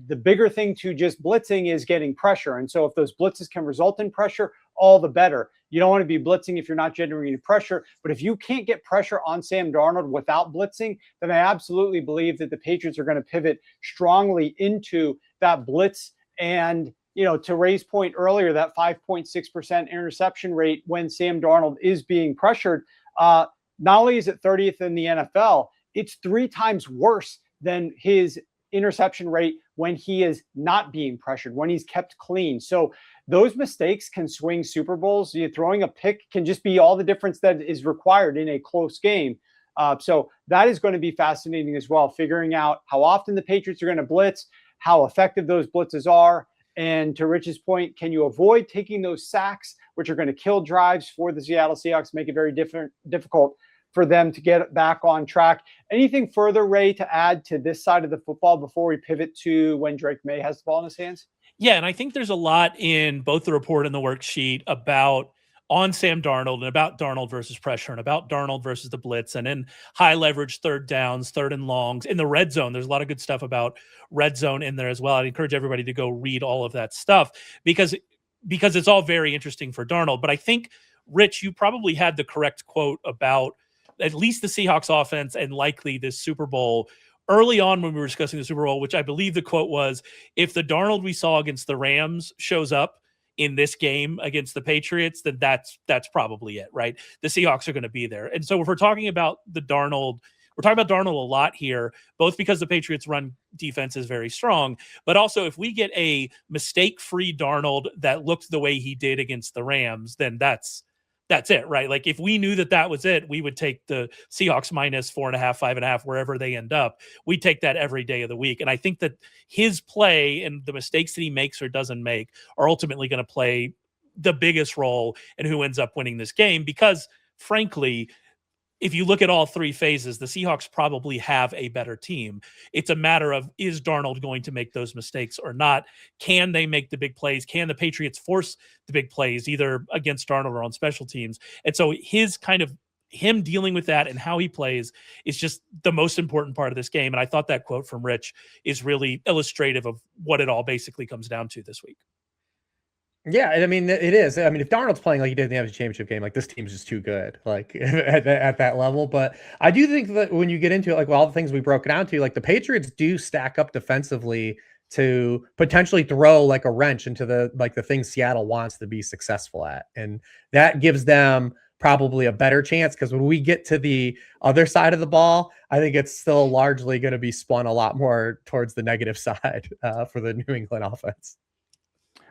the bigger thing to just blitzing is getting pressure. And so if those blitzes can result in pressure, all the better. You don't want to be blitzing if you're not generating pressure. But if you can't get pressure on Sam Darnold without blitzing, then I absolutely believe that the Patriots are going to pivot strongly into that blitz. And, to Ray's point earlier, that 5.6% interception rate when Sam Darnold is being pressured, not only is it 30th in the NFL, it's 3 times worse than his interception rate when he is not being pressured, when he's kept clean. So those mistakes can swing Super Bowls. Throwing a pick can just be all the difference that is required in a close game. So that is going to be fascinating as well, figuring out how often the Patriots are going to blitz, how effective those blitzes are. And to Rich's point, can you avoid taking those sacks, which are going to kill drives for the Seattle Seahawks, make it very difficult for them to get back on track. Anything further, Ray, to add to this side of the football before we pivot to when Drake Maye has the ball in his hands? Yeah, and I think there's a lot in both the report and the worksheet about on Sam Darnold and about Darnold versus pressure and about Darnold versus the blitz and in high leverage 3rd downs, 3rd and longs. In the red zone, there's a lot of good stuff about red zone in there as well. I'd encourage everybody to go read all of that stuff because it's all very interesting for Darnold. But I think, Rich, you probably had the correct quote about at least the Seahawks offense and likely this Super Bowl early on when we were discussing the Super Bowl, which I believe the quote was, if the Darnold we saw against the Rams shows up in this game against the Patriots, then that's probably it, right? The Seahawks are going to be there. And so if we're talking about the Darnold, we're talking about Darnold a lot here, both because the Patriots run defense is very strong, but also if we get a mistake-free Darnold that looked the way he did against the Rams, then that's it, right? Like if we knew that was it, we would take the Seahawks minus 4.5, 5.5, wherever they end up. We'd take that every day of the week. And I think that his play and the mistakes that he makes or doesn't make are ultimately going to play the biggest role in who ends up winning this game. Because frankly, if you look at all 3 phases, the Seahawks probably have a better team. It's a matter of, is Darnold going to make those mistakes or not? Can they make the big plays? Can the Patriots force the big plays either against Darnold or on special teams? And so his kind of him dealing with that and how he plays is just the most important part of this game. And I thought that quote from Rich is really illustrative of what it all basically comes down to this week. Yeah, I mean, it is. I mean, if Darnold's playing like he did in the NFC Championship game, like this team's just too good, like at that level. But I do think that when you get into it, like all the things we broke down to, like the Patriots do stack up defensively to potentially throw like a wrench into the things Seattle wants to be successful at, and that gives them probably a better chance, because when we get to the other side of the ball, I think it's still largely going to be spun a lot more towards the negative side for the New England offense.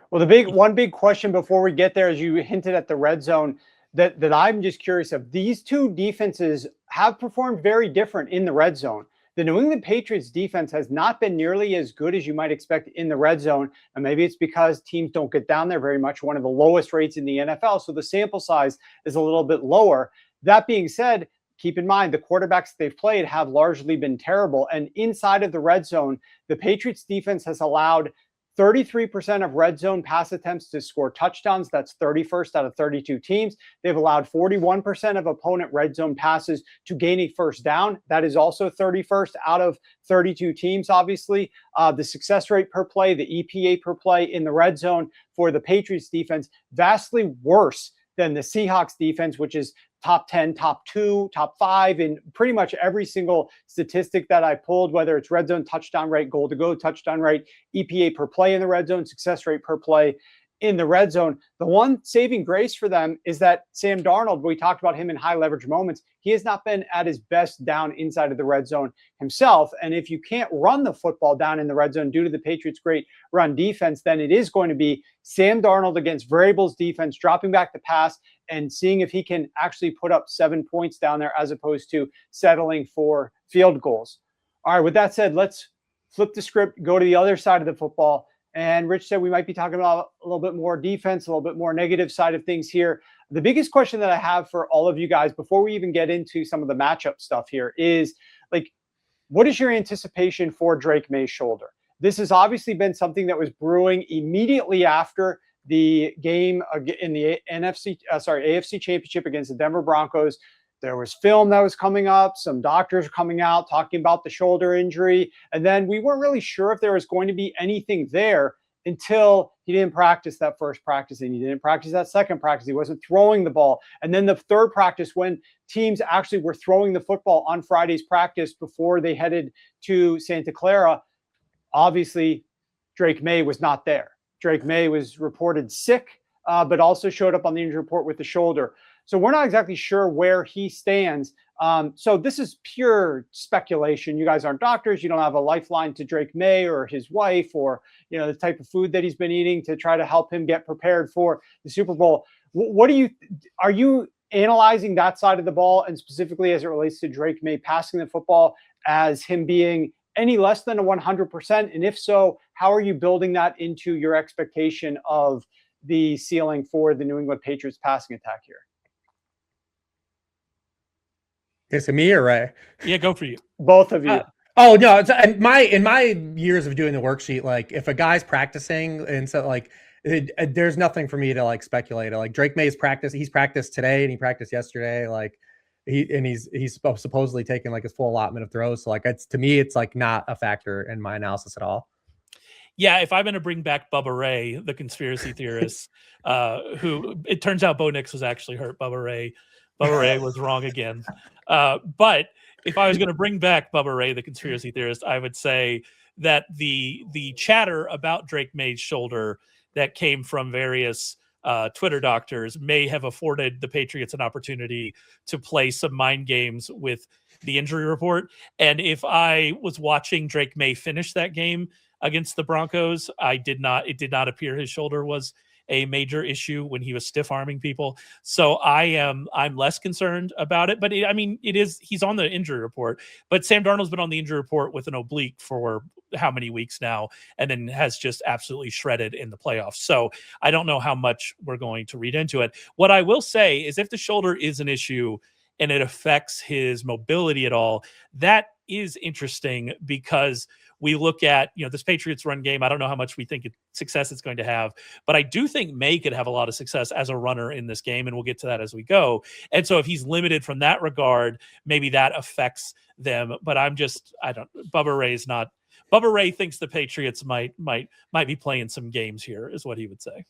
Well, one big question before we get there, as you hinted at the red zone, that I'm just curious of, these two defenses have performed very different in the red zone. The New England Patriots defense has not been nearly as good as you might expect in the red zone. And maybe it's because teams don't get down there very much, one of the lowest rates in the NFL. So the sample size is a little bit lower. That being said, keep in mind the quarterbacks they've played have largely been terrible. And inside of the red zone, the Patriots defense has allowed 33% of red zone pass attempts to score touchdowns. That's 31st out of 32 teams. They've allowed 41% of opponent red zone passes to gain a first down. That is also 31st out of 32 teams, obviously. The success rate per play, the EPA per play in the red zone for the Patriots defense, vastly worse than the Seahawks defense, which is top 10, top 2, top 5 in pretty much every single statistic that I pulled, whether it's red zone touchdown rate, goal to go touchdown rate, EPA per play in the red zone, success rate per play in the red zone. The one saving grace for them is that Sam Darnold, we talked about him in high leverage moments, he has not been at his best down inside of the red zone himself. And if you can't run the football down in the red zone due to the Patriots' great run defense, then it is going to be Sam Darnold against Vrabel's defense, dropping back the pass and seeing if he can actually put up 7 points down there as opposed to settling for field goals. All right, with that said, let's flip the script, go to the other side of the football. And Rich said we might be talking about a little bit more defense, a little bit more negative side of things here. The biggest question that I have for all of you guys before we even get into some of the matchup stuff here is, like, what is your anticipation for Drake Maye's shoulder? This has obviously been something that was brewing immediately after the game in the AFC Championship against the Denver Broncos. There was film that was coming up, some doctors coming out talking about the shoulder injury, and then we weren't really sure if there was going to be anything there until he didn't practice that first practice, and he didn't practice that second practice. He wasn't throwing the ball. And then the third practice, when teams actually were throwing the football on Friday's practice before they headed to Santa Clara, obviously Drake Maye was not there. Drake Maye was reported sick, but also showed up on the injury report with the shoulder. So we're not exactly sure where he stands. So this is pure speculation. You guys aren't doctors. You don't have a lifeline to Drake Maye or his wife, or the type of food that he's been eating to try to help him get prepared for the Super Bowl. Are you analyzing that side of the ball, and specifically as it relates to Drake Maye passing the football, as him being any less than a 100%? And if so, how are you building that into your expectation of the ceiling for the New England Patriots passing attack here? Is it me or Ray? Yeah, go for you. Both of you. Oh no! In my years of doing the worksheet, like if a guy's practicing, and so like there's nothing for me to like speculate. Like Drake Maye's he's practiced today and he practiced yesterday. Like he's supposedly taking like his full allotment of throws. So like to me, it's like not a factor in my analysis at all. Yeah, if I'm going to bring back Bubba Ray, the conspiracy theorist, who it turns out Bo Nix was actually hurt. Bubba Ray was wrong again. But if I was going to bring back Bubba Ray, the conspiracy theorist, I would say that the chatter about Drake Maye's shoulder that came from various Twitter doctors may have afforded the Patriots an opportunity to play some mind games with the injury report. And if I was watching Drake Maye finish that game against the Broncos, it did not appear his shoulder was a major issue when he was stiff arming people. So I'm less concerned about it, but he's on the injury report, but Sam Darnold's been on the injury report with an oblique for how many weeks now, and then has just absolutely shredded in the playoffs. So I don't know how much we're going to read into it. What I will say is if the shoulder is an issue and it affects his mobility at all, that is interesting, because we look at, this Patriots run game. I don't know how much we think success it's going to have, but I do think Maye could have a lot of success as a runner in this game, and we'll get to that as we go. And so if he's limited from that regard, maybe that affects them. But Bubba Ray thinks the Patriots might be playing some games here, is what he would say.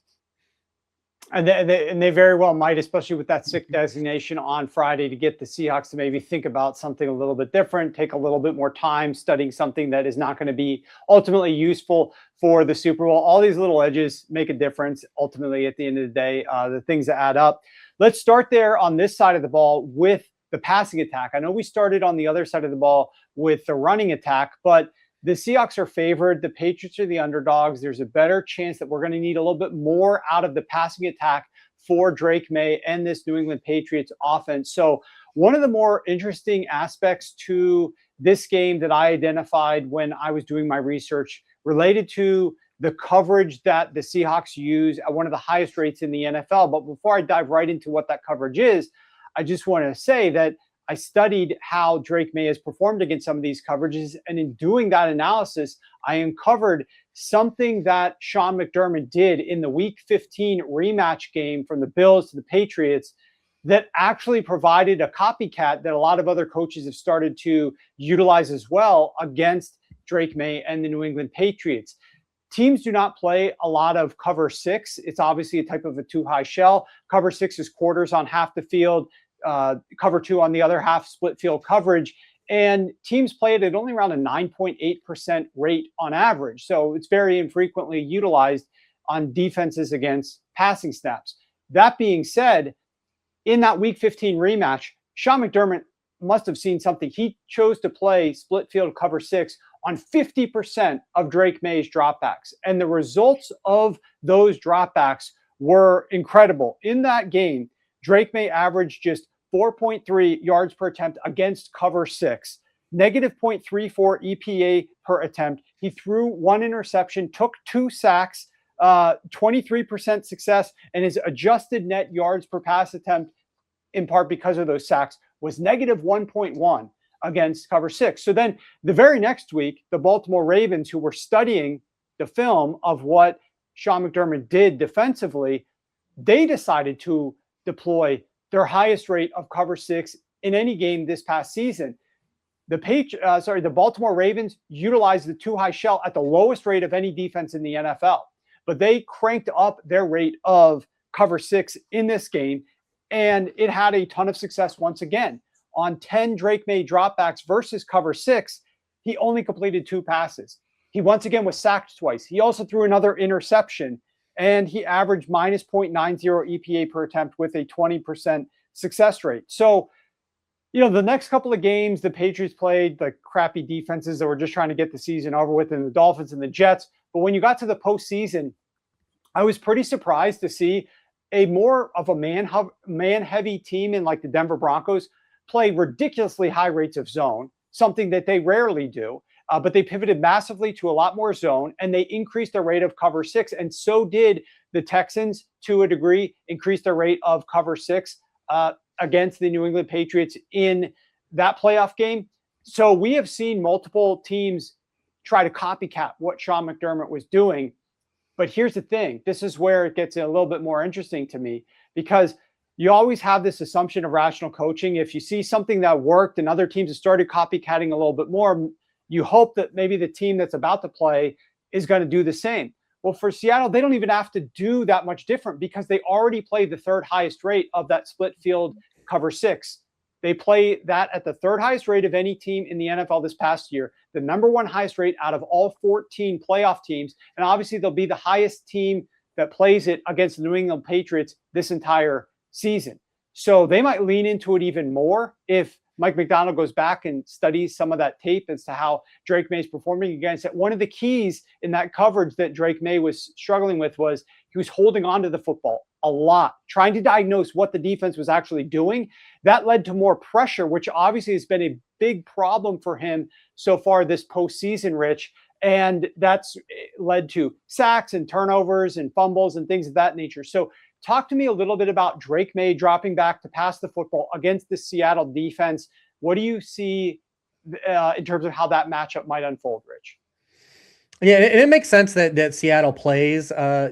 And they very well might, especially with that sick designation on Friday, to get the Seahawks to maybe think about something a little bit different, take a little bit more time studying something that is not going to be ultimately useful for the Super Bowl. All these little edges make a difference ultimately at the end of the day, the things that add up. Let's start there on this side of the ball with the passing attack. I know we started on the other side of the ball with the running attack, but the Seahawks are favored. The Patriots are the underdogs. There's a better chance that we're going to need a little bit more out of the passing attack for Drake Maye and this New England Patriots offense. So one of the more interesting aspects to this game that I identified when I was doing my research related to the coverage that the Seahawks use at one of the highest rates in the NFL. But before I dive right into what that coverage is, I just want to say that I studied how Drake Maye has performed against some of these coverages. And in doing that analysis, I uncovered something that Sean McDermott did in the Week 15 rematch game from the Bills to the Patriots that actually provided a copycat that a lot of other coaches have started to utilize as well against Drake Maye and the New England Patriots. Teams do not play a lot of cover six. It's obviously a type of a two high shell. Cover six is quarters on half the field. Cover two on the other half, split field coverage, and teams play it at only around a 9.8% rate on average. So it's very infrequently utilized on defenses against passing snaps. That being said, in that Week 15 rematch, Sean McDermott must have seen something. He chose to play split field cover six on 50% of Drake Maye's dropbacks, and the results of those dropbacks were incredible. In that game, Drake Maye averaged just 4.3 yards per attempt against cover six, negative 0.34 EPA per attempt. He threw one interception, took 2 sacks, 23% success, and his adjusted net yards per pass attempt, in part because of those sacks, was negative 1.1 against cover six. So then the very next week, the Baltimore Ravens, who were studying the film of what Sean McDermott did defensively, they decided to deploy their highest rate of cover six in any game this past season. The Baltimore Ravens utilized the two high shell at the lowest rate of any defense in the NFL, but they cranked up their rate of cover six in this game, and it had a ton of success once again. On 10 Drake Maye dropbacks versus cover six, he only completed 2 passes. He once again was sacked twice. He also threw another interception, and he averaged minus 0.90 EPA per attempt with a 20% success rate. So, the next couple of games, the Patriots played the crappy defenses that were just trying to get the season over with, and the Dolphins and the Jets. But when you got to the postseason, I was pretty surprised to see a more of a man-heavy team in like the Denver Broncos play ridiculously high rates of zone, something that they rarely do. But they pivoted massively to a lot more zone, and they increased their rate of cover six. And so did the Texans, to a degree, increase their rate of cover six against the New England Patriots in that playoff game. So we have seen multiple teams try to copycat what Sean McDermott was doing. But here's the thing. This is where it gets a little bit more interesting to me, because you always have this assumption of rational coaching. If you see something that worked and other teams have started copycatting a little bit more, you hope that maybe the team that's about to play is going to do the same. Well, for Seattle, they don't even have to do that much different because they already played the third highest rate of that split field cover six. They play that at the third highest rate of any team in the NFL this past year, the number one highest rate out of all 14 playoff teams. And obviously they'll be the highest team that plays it against the New England Patriots this entire season. So they might lean into it even more if Mike Macdonald goes back and studies some of that tape as to how Drake Maye is performing against it. One of the keys in that coverage that Drake Maye was struggling with was he was holding on to the football a lot, trying to diagnose what the defense was actually doing. That led to more pressure, which obviously has been a big problem for him so far this postseason, Rich. And that's led to sacks and turnovers and fumbles and things of that nature. So talk to me a little bit about Drake Maye dropping back to pass the football against the Seattle defense. What do you see in terms of how that matchup might unfold, Rich? Yeah, and it makes sense that Seattle plays, a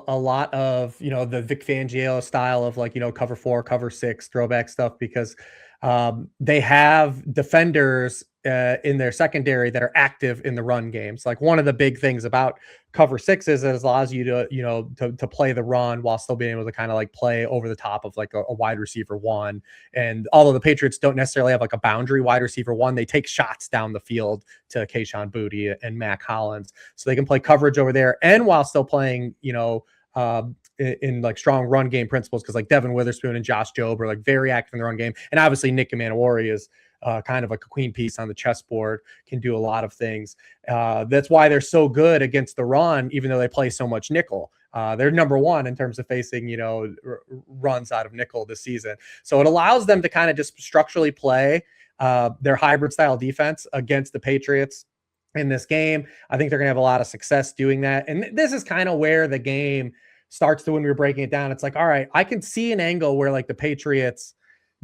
lot of, the Vic Fangio style of like, cover 4, cover 6, throwback stuff because they have defenders in their secondary that are active in the run games. Like one of the big things about cover 6 is it allows you to, to play the run while still being able to kind of like play over the top of like a wide receiver one. And although the Patriots don't necessarily have like a boundary wide receiver one, they take shots down the field to Kayshon Boutte and Mac Hollins. So they can play coverage over there and while still playing, in like strong run game principles, because like Devin Witherspoon and Josh Jobe are like very active in the run game. And obviously Nick Manowari is kind of like a queen piece on the chessboard, can do a lot of things. That's why they're so good against the run, even though they play so much nickel. They're number one in terms of facing, runs out of nickel this season. So it allows them to kind of just structurally play their hybrid style defense against the Patriots in this game. I think they're going to have a lot of success doing that. And this is kind of where the game starts to, when we were breaking it down, it's like, all right, I can see an angle where like the Patriots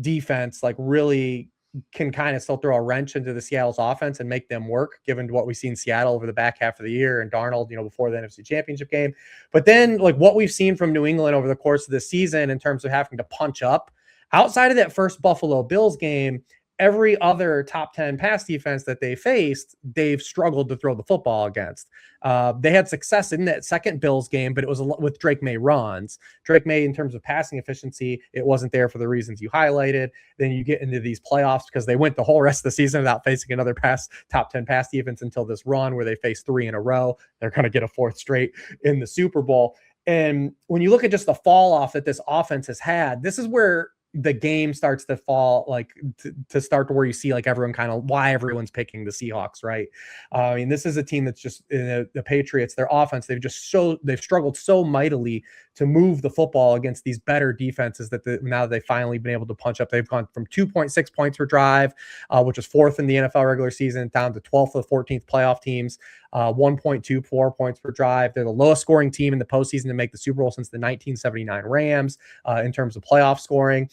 defense like really can kind of still throw a wrench into the Seattle's offense and make them work, given what we've seen Seattle over the back half of the year and Darnold, before the NFC Championship game. But then like what we've seen from New England over the course of the season in terms of having to punch up outside of that first Buffalo Bills game, every other top 10 pass defense that they faced, they've struggled to throw the football against. They had success in that second Bills game, but it was with Drake Maye runs. Drake Maye, in terms of passing efficiency, it wasn't there for the reasons you highlighted. Then you get into these playoffs because they went the whole rest of the season without facing another top 10 pass defense until this run where they faced 3 in a row. They're going to get a 4th straight in the Super Bowl. And when you look at just the fall off that this offense has had, this is where the game starts to fall, like to start to where you see like everyone kind of why everyone's picking the Seahawks, right? I mean, this is a team that's just the Patriots, their offense, they've struggled so mightily to move the football against these better defenses that now they've finally been able to punch up. They've gone from 2.6 points per drive, which was 4th in the NFL regular season, down to 12th of the 14th playoff teams, 1.24 points per drive. They're the lowest scoring team in the postseason to make the Super Bowl since the 1979 Rams in terms of playoff scoring.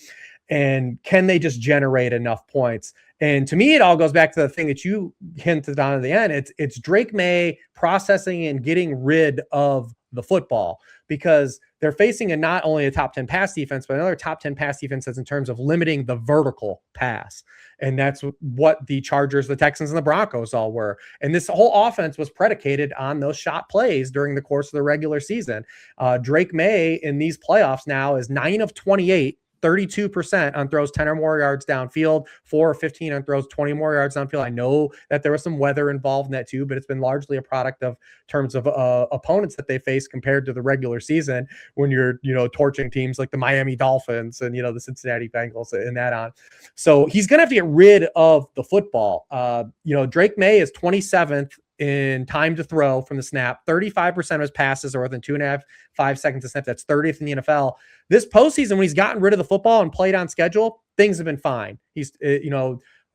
And can they just generate enough points? And to me, it all goes back to the thing that you hinted on at the end. It's Drake Maye processing and getting rid of the football, because they're facing not only a top 10 pass defense, but another top 10 pass defense in terms of limiting the vertical pass. And that's what the Chargers, the Texans, and the Broncos all were. And this whole offense was predicated on those shot plays during the course of the regular season. Drake Maye in these playoffs now is 9 of 28, 32% on throws 10 or more yards downfield, 4 of 15 on throws 20 more yards downfield. I know that there was some weather involved in that too, but it's been largely a product of terms of opponents that they face compared to the regular season when you're, torching teams like the Miami Dolphins and, the Cincinnati Bengals and that on. So he's going to have to get rid of the football. Drake Maye is 27th in time to throw from the snap. 35% of his passes are within 2.5 seconds to snap. That's 30th in the NFL. This postseason, when he's gotten rid of the football and played on schedule, things have been fine. He's,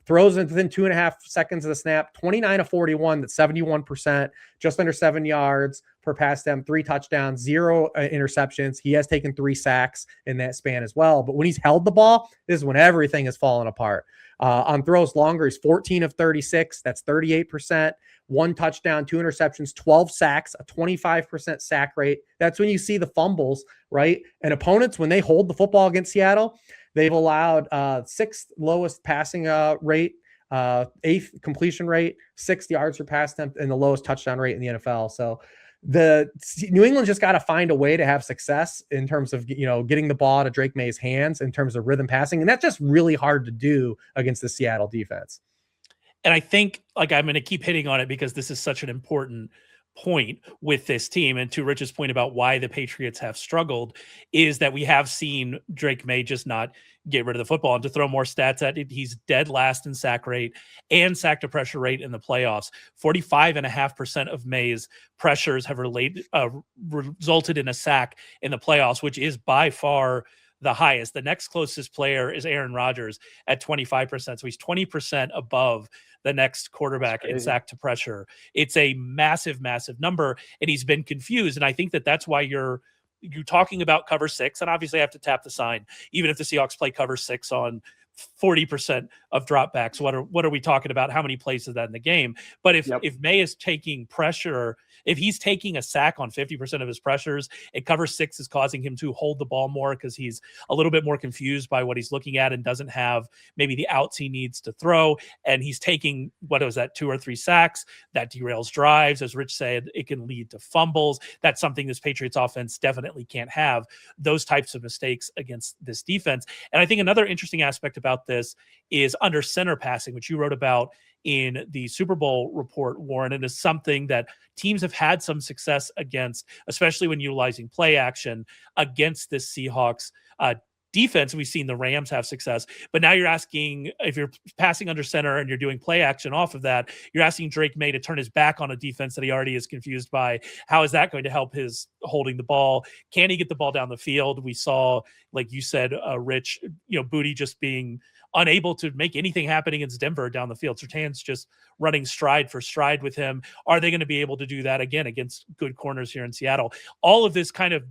throws within 2.5 seconds of the snap, 29 of 41, that's 71%, just under 7 yards per pass attempt, 3 touchdowns, 0 interceptions. He has taken 3 sacks in that span as well. But when he's held the ball, this is when everything has fallen apart. On throws longer, he's 14 of 36, that's 38%. 1 touchdown, 2 interceptions, 12 sacks, a 25% sack rate. That's when you see the fumbles, right? And opponents, when they hold the football against Seattle, they've allowed 6th lowest passing rate, 8th completion rate, 6 yards per pass attempt, and the lowest touchdown rate in the NFL. So the New England just got to find a way to have success in terms of, getting the ball to Drake Maye's hands in terms of rhythm passing. And that's just really hard to do against the Seattle defense. And I think I'm going to keep hitting on it because this is such an important point with this team. And to Rich's point about why the Patriots have struggled is that we have seen Drake Maye just not get rid of the football. And to throw more stats at it, he's dead last in sack rate and sack to pressure rate in the playoffs. 45.5% of Maye's pressures have resulted in a sack in the playoffs, which is by far the highest. The next closest player is Aaron Rodgers at 25%. So he's 20% above the next quarterback in sack to pressure. It's a massive, massive number, and he's been confused. And I think that's why you're talking about cover 6, and obviously I have to tap the sign. Even if the Seahawks play cover 6 on 40% of dropbacks. What are we talking about? How many plays is that in the game? But if Maye is taking pressure, if he's taking a sack on 50% of his pressures, and cover 6 is causing him to hold the ball more because he's a little bit more confused by what he's looking at and doesn't have maybe the outs he needs to throw, and he's taking, 2 or 3 sacks, that derails drives. As Rich said, it can lead to fumbles. That's something this Patriots offense definitely can't have, those types of mistakes against this defense. And I think another interesting aspect about this is under center passing, which you wrote about in the Super Bowl report, Warren. It is something that teams have had some success against, especially when utilizing play action against this Seahawks defense. We've seen the Rams have success, but now you're asking, if you're passing under center and you're doing play action off of that, you're asking Drake Maye to turn his back on a defense that he already is confused by. How is that going to help his holding the ball? Can he get the ball down the field? We saw, like you said, Rich, Booty just being unable to make anything happen against Denver down the field. Surtain's just running stride for stride with him. Are they going to be able to do that again against good corners here in Seattle? All of this kind of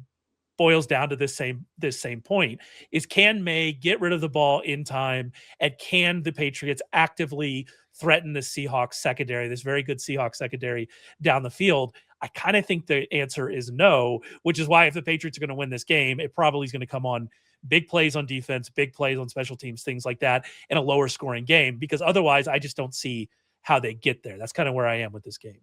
boils down to this same point, is can Maye get rid of the ball in time, and can the Patriots actively threaten the Seahawks secondary, this very good Seahawks secondary down the field? I kind of think the answer is no, which is why if the Patriots are going to win this game, it probably is going to come on big plays on defense, big plays on special teams, things like that, in a lower scoring game, because otherwise I just don't see how they get there. That's kind of where I am with this game.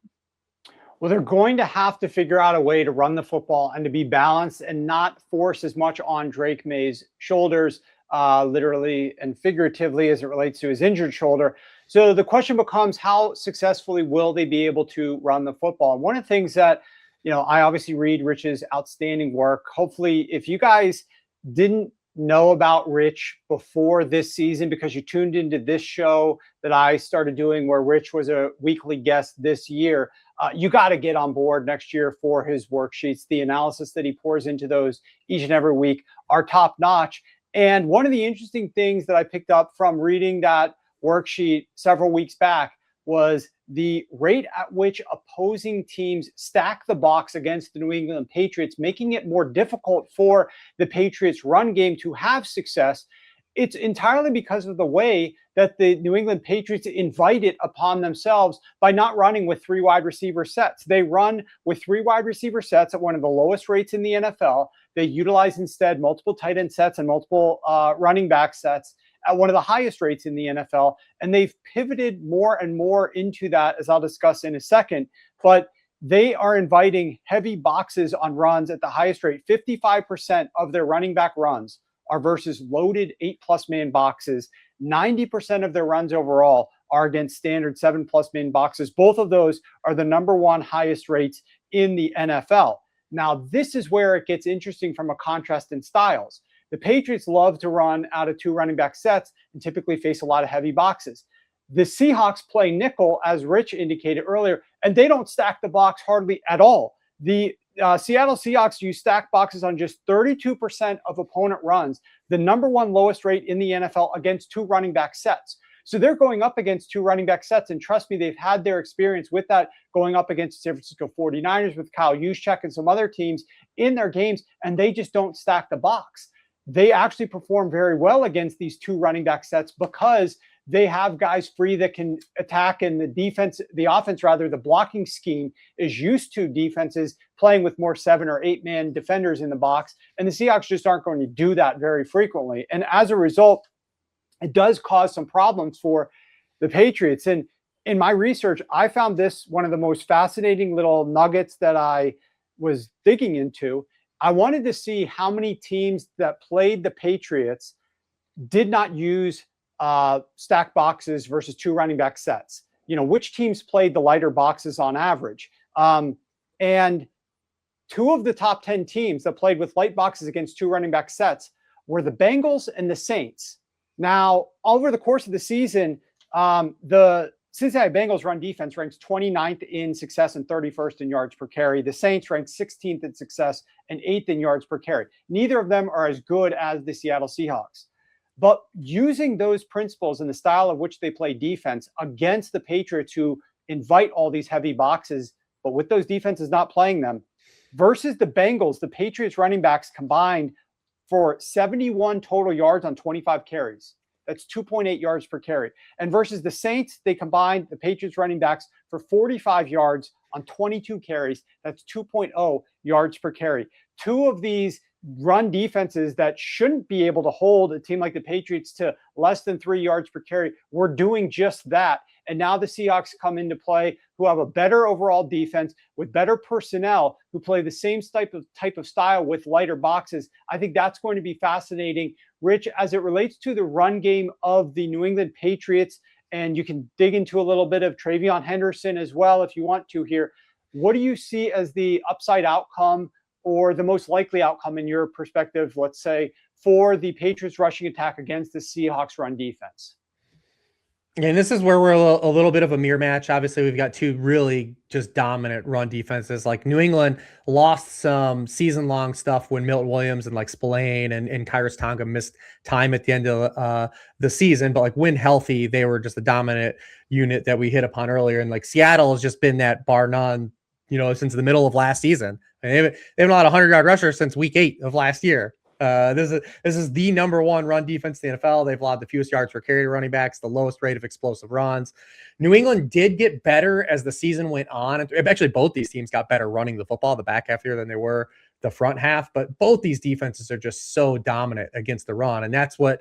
Well, they're going to have to figure out a way to run the football and to be balanced and not force as much on Drake Maye's shoulders, literally and figuratively, as it relates to his injured shoulder. So the question becomes, how successfully will they be able to run the football? And one of the things that, I obviously read Rich's outstanding work. Hopefully, if you guys didn't know about Rich before this season because you tuned into this show that I started doing where Rich was a weekly guest this year, you got to get on board next year for his worksheets. The analysis that he pours into those each and every week are top notch. And one of the interesting things that I picked up from reading that worksheet several weeks back was the rate at which opposing teams stack the box against the New England Patriots, making it more difficult for the Patriots run game to have success. It's entirely because of the way that the New England Patriots invite it upon themselves by not running with 3 wide receiver sets. They run with 3 wide receiver sets at one of the lowest rates in the NFL. They utilize instead multiple tight end sets and multiple running back sets at one of the highest rates in the NFL. And they've pivoted more and more into that, as I'll discuss in a second. But they are inviting heavy boxes on runs at the highest rate. 55% of their running back runs are versus loaded 8+ man boxes. 90% of their runs overall are against standard 7+ man boxes. Both of those are the number 1 highest rates in the NFL. Now, this is where it gets interesting from a contrast in styles. The Patriots love to run out of 2 running back sets and typically face a lot of heavy boxes. The Seahawks play nickel, as Rich indicated earlier, and they don't stack the box hardly at all. The Seattle Seahawks use stack boxes on just 32% of opponent runs, the number 1 lowest rate in the NFL against 2 running back sets. So they're going up against 2 running back sets, and trust me, they've had their experience with that going up against San Francisco 49ers with Kyle Juszczyk and some other teams in their games, and they just don't stack the box. They actually perform very well against these 2 running back sets because they have guys free that can attack, and the offense, the blocking scheme is used to defenses playing with more 7 or 8 man defenders in the box. And the Seahawks just aren't going to do that very frequently. And as a result, it does cause some problems for the Patriots. And in my research, I found this one of the most fascinating little nuggets that I was digging into. I wanted to see how many teams that played the Patriots did not use stack boxes versus 2 running back sets. Which teams played the lighter boxes on average. And 2 of the top 10 teams that played with light boxes against 2 running back sets were the Bengals and the Saints. Now, over the course of the season, the Cincinnati Bengals run defense ranks 29th in success and 31st in yards per carry. The Saints rank 16th in success and 8th in yards per carry. Neither of them are as good as the Seattle Seahawks. But using those principles and the style of which they play defense against the Patriots, who invite all these heavy boxes, but with those defenses not playing them, versus the Bengals, the Patriots running backs combined for 71 total yards on 25 carries. That's 2.8 yards per carry. And versus the Saints, they combined the Patriots running backs for 45 yards on 22 carries. That's 2.0 yards per carry. Two of these run defenses that shouldn't be able to hold a team like the Patriots to less than 3 yards per carry were doing just that. And now the Seahawks come into play, who have a better overall defense with better personnel, who play the same type of style with lighter boxes. I think that's going to be fascinating. Rich, as it relates to the run game of the New England Patriots, and you can dig into a little bit of Travion Henderson as well if you want to here. What do you see as the upside outcome or the most likely outcome in your perspective, let's say, for the Patriots rushing attack against the Seahawks run defense? And this is where we're a little bit of a mirror match. Obviously, we've got two really just dominant run defenses. Like New England lost some season-long stuff when Milton Williams and like Spillane and Kyrus Tonga missed time at the end of the season. But like when healthy, they were just a dominant unit that we hit upon earlier. And like Seattle has just been that bar none, since the middle of last season. I mean, they haven't allowed a 100-yard rusher since week 8 of last year. This is the number one run defense in the NFL. They've allowed the fewest yards per carry to running backs, the lowest rate of explosive runs. New England did get better as the season went on. Actually, both these teams got better running the football the back half year than they were the front half. But both these defenses are just so dominant against the run, and that's why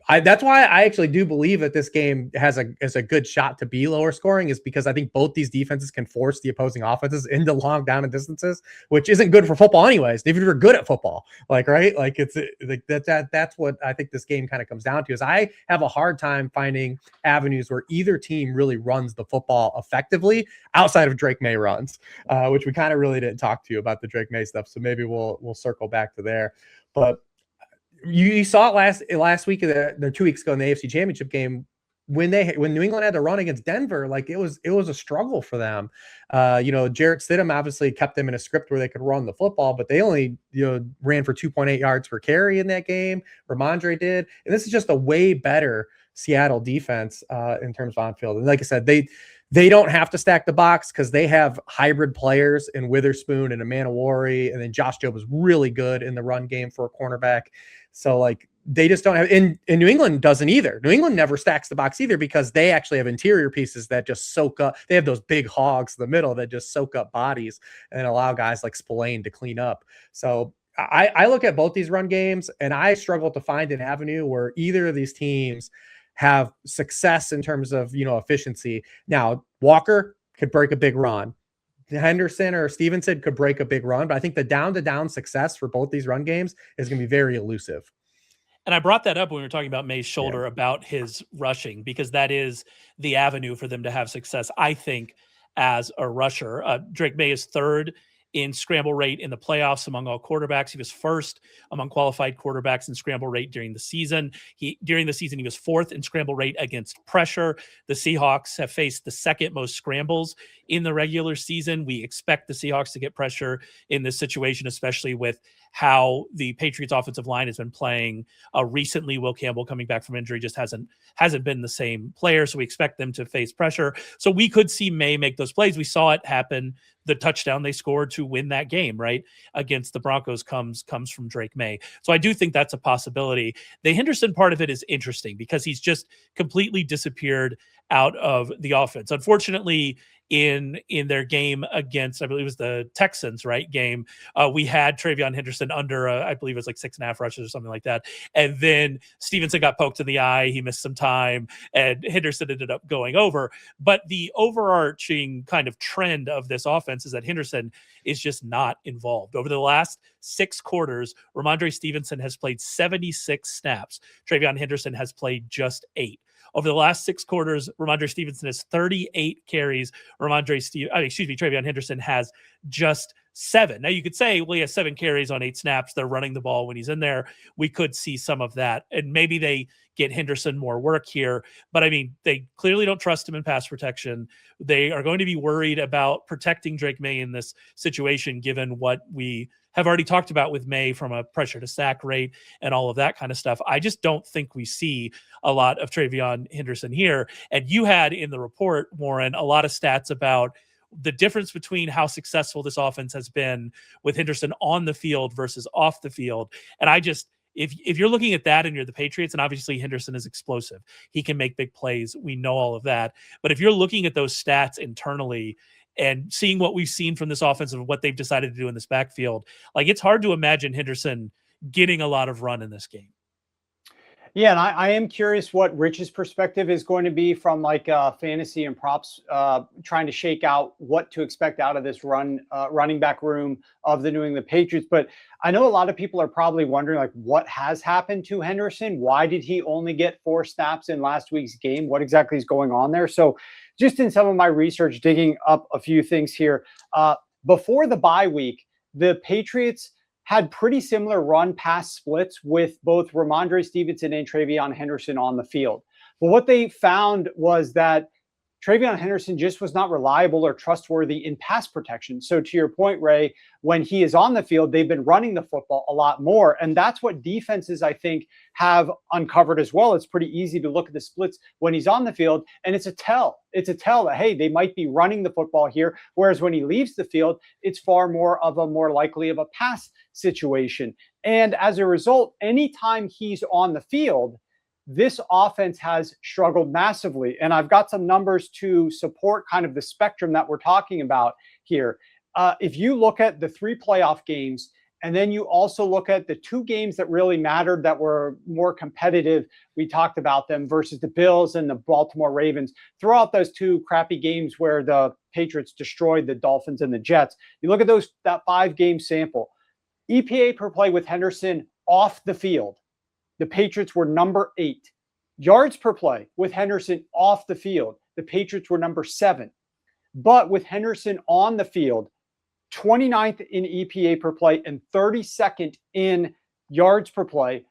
I actually do believe that this game has a good shot to be lower scoring, is because I think both these defenses can force the opposing offenses into long down and distances, which isn't good for football anyways. If you're good at football, it's like that's what I think this game kind of comes down to. Is I have a hard time finding avenues where either team really runs the football effectively outside of Drake Maye runs, which we kind of really didn't talk to you about the Drake Maye stuff. So maybe we'll circle back to there, but. You saw it last week, or 2 weeks ago in the AFC Championship game when New England had to run against Denver. Like it was a struggle for them. Jarrett Stidham obviously kept them in a script where they could run the football, but they only ran for 2.8 yards per carry in that game. Ramondre did, and this is just a way better Seattle defense in terms of on field. And like I said, they don't have to stack the box because they have hybrid players in Witherspoon and Amanawari, and then Josh Jobe was really good in the run game for a cornerback. So like they just don't have, and New England doesn't either. New England never stacks the box either because they actually have interior pieces that just soak up. They have those big hogs in the middle that just soak up bodies and allow guys like Spillane to clean up. So I look at both these run games and I struggle to find an avenue where either of these teams have success in terms of, efficiency. Now, Walker could break a big run. Henderson or Stevenson could break a big run, but I think the down-to-down success for both these run games is going to be very elusive. And I brought that up when we were talking about Maye's shoulder, about his rushing, because that is the avenue for them to have success, I think, as a rusher. Drake Maye is third in scramble rate in the playoffs among all quarterbacks. He was first among qualified quarterbacks in scramble rate during the season. During the season, he was fourth in scramble rate against pressure. The Seahawks have faced the second most scrambles in the regular season. We expect the Seahawks to get pressure in this situation, especially with how the Patriots offensive line has been playing recently. Will Campbell coming back from injury just hasn't been the same player. So we expect them to face pressure. So we could see Maye make those plays. We saw it happen. The touchdown they scored to win that game, right, against the Broncos comes from Drake Maye. So I do think that's a possibility. The Henderson part of it is interesting because he's just completely disappeared out of the offense. Unfortunately, in their game against, I believe it was the Texans, right, game, we had Travion Henderson under, I believe it was like 6.5 rushes or something like that. And then Stevenson got poked in the eye. He missed some time and Henderson ended up going over. But the overarching kind of trend of this offense is that Henderson is just not involved. Over the last 6 quarters, Ramondre Stevenson has played 76 snaps. Travion Henderson has played just 8. Over the last 6 quarters, Ramondre Stevenson has 38 carries. Travion Henderson has just 7. Now you could say, well, he has 7 carries on 8 snaps. They're running the ball when he's in there. We could see some of that. And maybe they get Henderson more work here. But I mean, they clearly don't trust him in pass protection. They are going to be worried about protecting Drake Maye in this situation, given what we have already talked about with Maye from a pressure to sack rate and all of that kind of stuff. I just don't think we see a lot of Travion Henderson here. And you had in the report, Warren, a lot of stats about the difference between how successful this offense has been with Henderson on the field versus off the field. And if you're looking at that and you're the Patriots, and obviously Henderson is explosive, he can make big plays. We know all of that. But if you're looking at those stats internally and seeing what we've seen from this offense and what they've decided to do in this backfield, like it's hard to imagine Henderson getting a lot of run in this game. Yeah, and I am curious what Rich's perspective is going to be from like fantasy and props, trying to shake out what to expect out of this running back room of the New England Patriots. But I know a lot of people are probably wondering, like, what has happened to Henderson? Why did he only get 4 snaps in last week's game? What exactly is going on there? So just in some of my research, digging up a few things here, before the bye week, the Patriots had pretty similar run-pass splits with both Ramondre Stevenson and TreVeyon Henderson on the field. But what they found was that TreVeyon Henderson just was not reliable or trustworthy in pass protection. So to your point, Ray, when he is on the field, they've been running the football a lot more. And that's what defenses, I think, have uncovered as well. It's pretty easy to look at the splits when he's on the field, and it's a tell. It's a tell that, hey, they might be running the football here. Whereas when he leaves the field, it's far more likely of a pass situation. And as a result, anytime he's on the field, this offense has struggled massively. And I've got some numbers to support kind of the spectrum that we're talking about here. If you look at the 3 playoff games, and then you also look at the 2 games that really mattered, that were more competitive, we talked about them, versus the Bills and the Baltimore Ravens. Throughout those 2 crappy games where the Patriots destroyed the Dolphins and the Jets, you look at that 5-game sample. EPA per play with Henderson off the field, the Patriots were number 8. Yards per play with Henderson off the field, the Patriots were number 7. But with Henderson on the field, 29th in EPA per play and 32nd in yards per play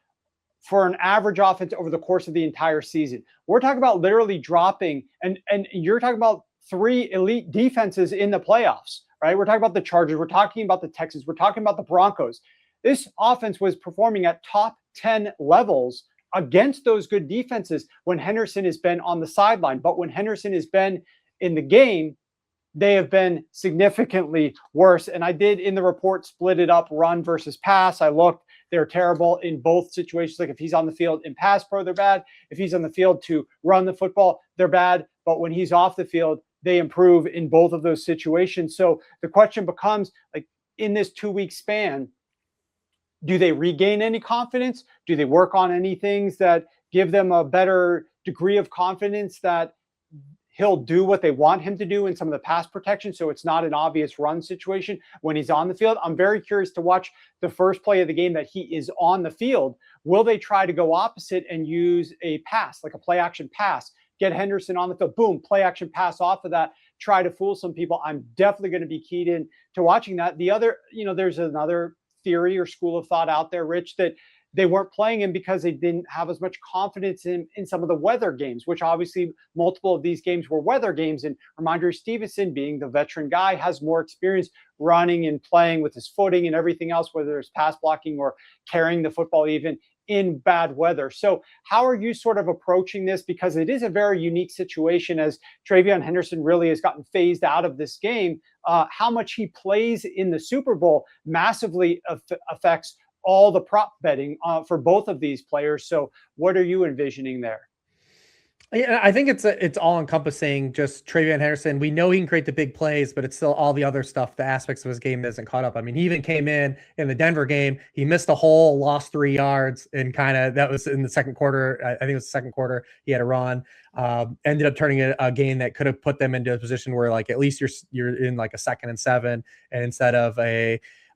for an average offense over the course of the entire season. We're talking about literally dropping, and you're talking about 3 elite defenses in the playoffs, right? We're talking about the Chargers, we're talking about the Texans, we're talking about the Broncos. This offense was performing at top 10 levels against those good defenses when Henderson has been on the sideline. But when Henderson has been in the game, they have been significantly worse. And I did, in the report, split it up, run versus pass. I looked, they're terrible in both situations. Like if he's on the field in pass pro, they're bad. If he's on the field to run the football, they're bad. But when he's off the field, they improve in both of those situations. So the question becomes, like, in this 2-week span, do they regain any confidence? Do they work on any things that give them a better degree of confidence that he'll do what they want him to do in some of the pass protection, so it's not an obvious run situation when he's on the field? I'm very curious to watch the first play of the game that he is on the field. Will they try to go opposite and use a pass, like a play action pass? Get Henderson on the field, boom, play action pass off of that, try to fool some people. I'm definitely going to be keyed in to watching that. The other, there's another theory or school of thought out there, Rich, that they weren't playing him because they didn't have as much confidence in some of the weather games, which obviously multiple of these games were weather games. And Ramondre Stevenson, being the veteran guy, has more experience running and playing with his footing and everything else, whether it's pass blocking or carrying the football even in bad weather. So how are you sort of approaching this? Because it is a very unique situation, as TreVeyon Henderson really has gotten phased out of this game. How much he plays in the Super Bowl massively affects all the prop betting for both of these players. So what are you envisioning there? Yeah, I think it's all encompassing. Just TreVeyon Henderson, we know he can create the big plays, but it's still all the other stuff, the aspects of his game that isn't caught up. I mean, he even came in the Denver game, he missed a hole, lost 3 yards, and that was in the second quarter. I think it was the second quarter. He had a run, ended up turning a game that could have put them into a position where, like, at least you're in like a 2nd and 7, and instead of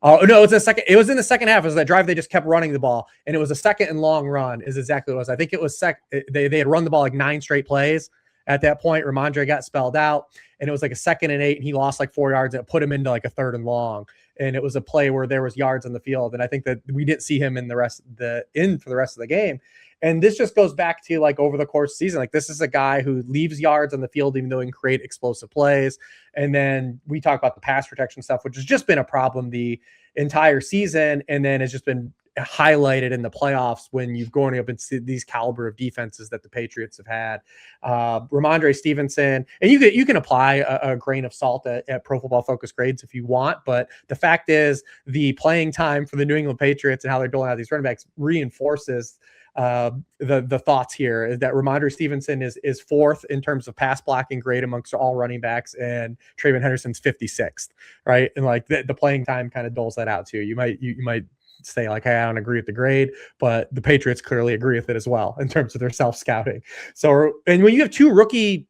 oh no, it was in the second half. It was that drive they just kept running the ball, and it was a 2nd and long run is exactly what it was. I think it was they had run the ball like 9 straight plays at that point. Ramondre got spelled out, and it was like a 2nd and 8, and he lost like 4 yards, and it put him into like a 3rd and long. And it was a play where there was yards on the field, and I think that we didn't see him for the rest of the game. And this just goes back to, like, over the course of the season, like, this is a guy who leaves yards on the field even though he can create explosive plays. And then we talk about the pass protection stuff, which has just been a problem the entire season, and then it's just been highlighted in the playoffs when you've going up into these caliber of defenses that the Patriots have had. Ramondre Stevenson, and you can apply a grain of salt at Pro Football Focus grades if you want, but the fact is the playing time for the New England Patriots and how they're doling out these running backs reinforces the thoughts here, is that Ramondre Stevenson is fourth in terms of pass blocking grade amongst all running backs, and Traven Henderson's 56th, right? And like the playing time kind of doles that out too. You might say like, hey, I don't agree with the grade, but the Patriots clearly agree with it as well in terms of their self-scouting. So, and when you have two rookie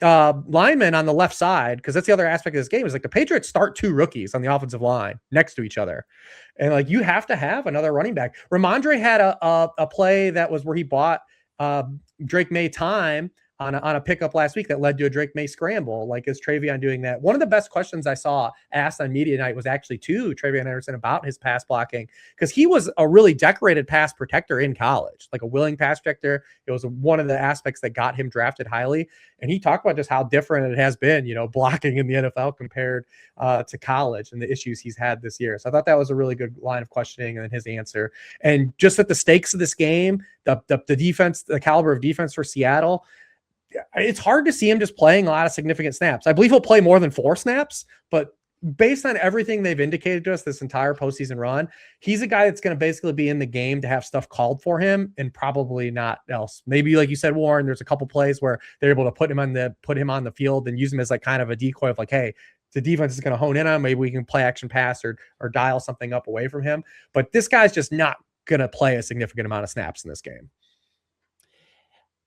linemen on the left side, because that's the other aspect of this game, is like the Patriots start two rookies on the offensive line next to each other. And like, you have to have another running back. Ramondre had a play that was where he bought Drake Maye time on a pickup last week that led to a Drake Maye scramble. Like, is Travion doing that? One of the best questions I saw asked on media night was actually to Travion Henderson about his pass blocking, because he was a really decorated pass protector in college, like a willing pass protector. It was one of the aspects that got him drafted highly. And he talked about just how different it has been, blocking in the NFL compared to college, and the issues he's had this year. So I thought that was a really good line of questioning, and his answer. And just at the stakes of this game, the defense, the caliber of defense for Seattle, it's hard to see him just playing a lot of significant snaps. I believe he'll play more than 4 snaps, but based on everything they've indicated to us this entire postseason run, he's a guy that's going to basically be in the game to have stuff called for him and probably not else. Maybe like you said, Warren, there's a couple plays where they're able to put him on the field and use him as like kind of a decoy of like, hey, the defense is going to hone in on him. Maybe we can play action pass or dial something up away from him. But this guy's just not going to play a significant amount of snaps in this game.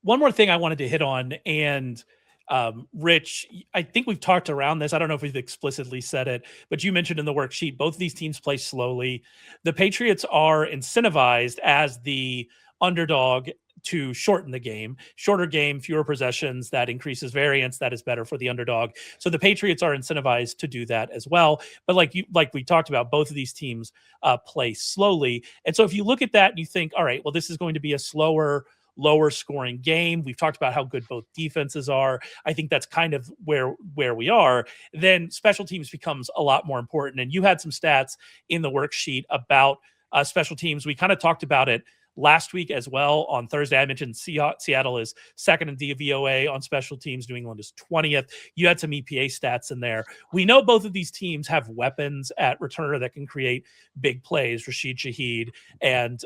One more thing I wanted to hit on, and Rich, I think we've talked around this. I don't know if we've explicitly said it, but you mentioned in the worksheet, both of these teams play slowly. The Patriots are incentivized as the underdog to shorten the game. Shorter game, fewer possessions, that increases variance, that is better for the underdog. So the Patriots are incentivized to do that as well. But like we talked about, both of these teams play slowly. And so if you look at that and you think, all right, well, this is going to be a slower, lower scoring game. We've talked about how good both defenses are. I think that's kind of where we are. Then special teams becomes a lot more important. And you had some stats in the worksheet about special teams. We kind of talked about it last week as well. On Thursday, I mentioned Seattle is second in DVOA on special teams. New England is 20th. You had some EPA stats in there. We know both of these teams have weapons at returner that can create big plays. Rashid Shaheed and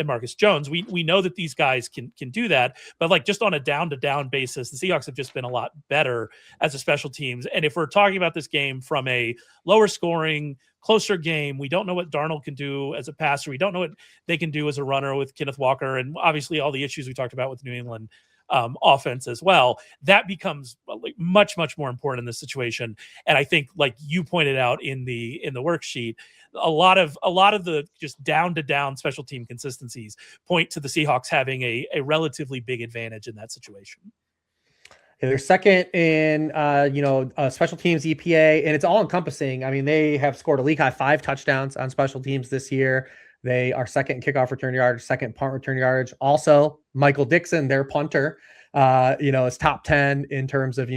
Marcus Jones. We know that these guys can do that. But like, just on a down-to-down basis, the Seahawks have just been a lot better as a special teams. And if we're talking about this game from a lower scoring, closer game, we don't know what Darnold can do as a passer. We don't know what they can do as a runner with Kenneth Walker, and obviously all the issues we talked about with New England offense as well. That becomes like much more important in this situation. And I think, like you pointed out in the worksheet, a lot of the just down special team consistencies point to the Seahawks having a relatively big advantage in that situation. They're second in, special teams EPA, and it's all encompassing. I mean, they have scored a league high 5 touchdowns on special teams this year. They are second in kickoff return yardage, second punt return yardage. Also, Michael Dixon, their punter, is top 10 in terms of,